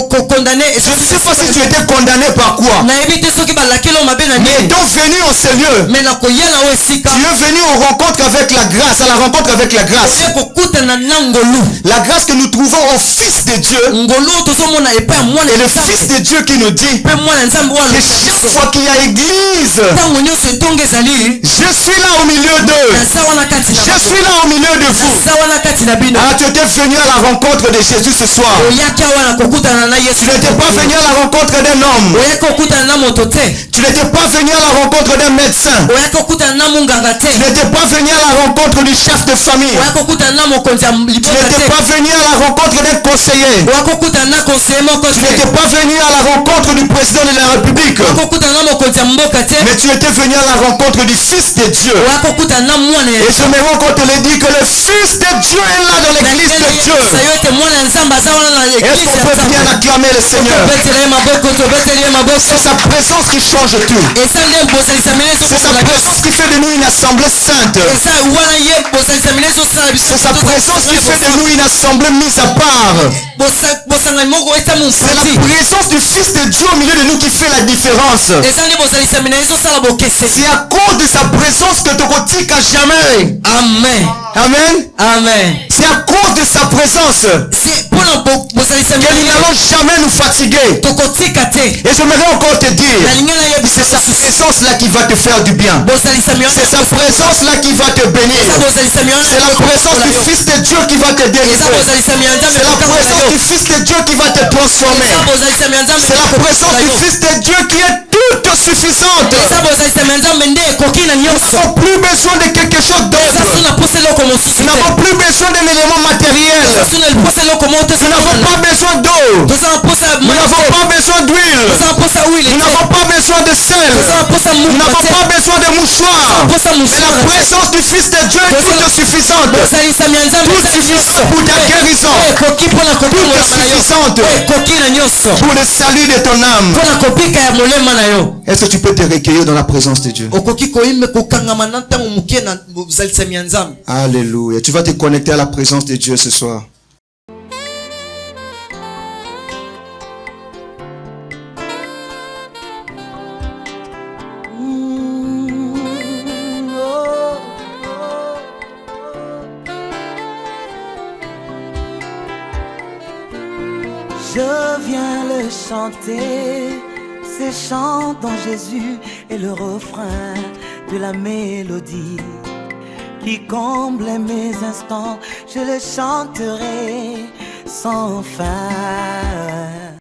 kokondane. Je ne sais pas si tu étais condamné par quoi. nayebi te soki balakeli oyo mabe na Mais nini, étant venu en ce lieu, me na koya na oyo esika tu es venu aux rencontres avec la grâce, à la rencontre avec la grâce. oye kokutana na ngolu. La grâce que nous trouvons au Fils de Dieu ngolu oyo tozomona epai ya mwana et ya le nzambe. Fils de Dieu qui nous dit mpe mwana nzambe oyo que alobisa chaque biso fois qu'il y a église, ntango nyonso etongo ezali je suis là au milieu d'eux. naza wana kati na Je suis là au milieu de vous. naza wana kati na bino. Ah, tu étais venu à la rencontre de Jésus ce soir. oyaki awa na kokutana na Tu yesu. n'étais pas venu à la rencontre d'un homme. oyaki kokutana na moto te. Tu n'étais pas venu à la rencontre d'un médecin. oyaki kokutana na munganga te. Tu n'étais pas venu à la rencontre du chef de famille. oyaki kokutana na mokonzi ya Tu libota n'étais te. pas venu à la rencontre d'un conseiller. oyaki kokutana na konseye moko Tu te. n'étais pas venu à la rencontre du président de la République. oyaki kokutana na mokonzi ya mboka te. Mais tu étais venu à la rencontre du Fils de Dieu. oyaki kokutana na mwana ya Et je me rends compte, on te le dit que le Fils de Dieu est là dans l'église de Dieu. yo ete mwana ya nzambe aza wana na Est-ce eglise qu'on ya peut bien nzambe. acclamer le Seigneur? tobetela ye maboko tobeteli ye maboko. C'est sa présence qui change tout. eza nde bosalisa mine C'est sa présence qui fait de nous une assemblée sainte. eza wana ye bosalisa mine ezosala biso. C'est sa présence qui fait de nous une assemblée mise à part. bosangani moko eza C'est la mosati. présence du Fils de Dieu au milieu de nous qui fait la différence. eza nde bosalisa mine ezosala bokese. C'est à cause de sa présence que tu ne à jamais. amen Amen. amen. C'est à cause de sa présence c'est mpona bosalisa que nous mine n'allons jamais nous fatiguer. tokotika te. Et j'aimerais encore te dire, nalingi nayebisa c'est sa présence là qui va te faire du bien. bosalisa mine C'est sa présence là qui va te bénir. eza bosalisa mine C'est la présence du Fils de Dieu qui va te eza délivrer. bosalisa mine nzambe C'est la présence du Fils de Dieu qui va te transformer. eza bosalisa mine nzambe C'est la présence du Fils de Dieu qui est toute suffisante. eza bosalisa mine nzambe nde ekoki na Nous nyonso. n'avons plus besoin de quelque chose eza d'autre. so na posa eloko mosusu Nous te. n'avons plus besoin d'un élément matériel. eza so na posa eloko moko te. Nous n'avons pas besoin d'eau. toza na posa ya Nous mai n'avons te. pas besoin d'huile. toza na posa ya wile Nous te. n'avons pas besoin de sel. toza na posa ya Nous muka n'avons te. pas besoin de mouchoirs. posa Mais la mosala te. présence du Fils de Dieu est toute suffisante. bosalisa mine nzambe Toute suffisante pour ta guérison. ekoki mpona kopikolama Toute na yo. suffisante ekoki na nyonso pour le salut de ton âme. mpona kopika ya molema na yo. Est-ce que tu peux te recueillir dans la présence de Dieu? okoki koyimba kokangama na ntango moke na bozalisami ya nzambe. Alléluia. Tu vas te connecter à la présence de Dieu ce soir. Je viens le chanter, ces chants dont Jésus est le refrain de la mélodie qui comble mes instants, je le chanterai sans fin.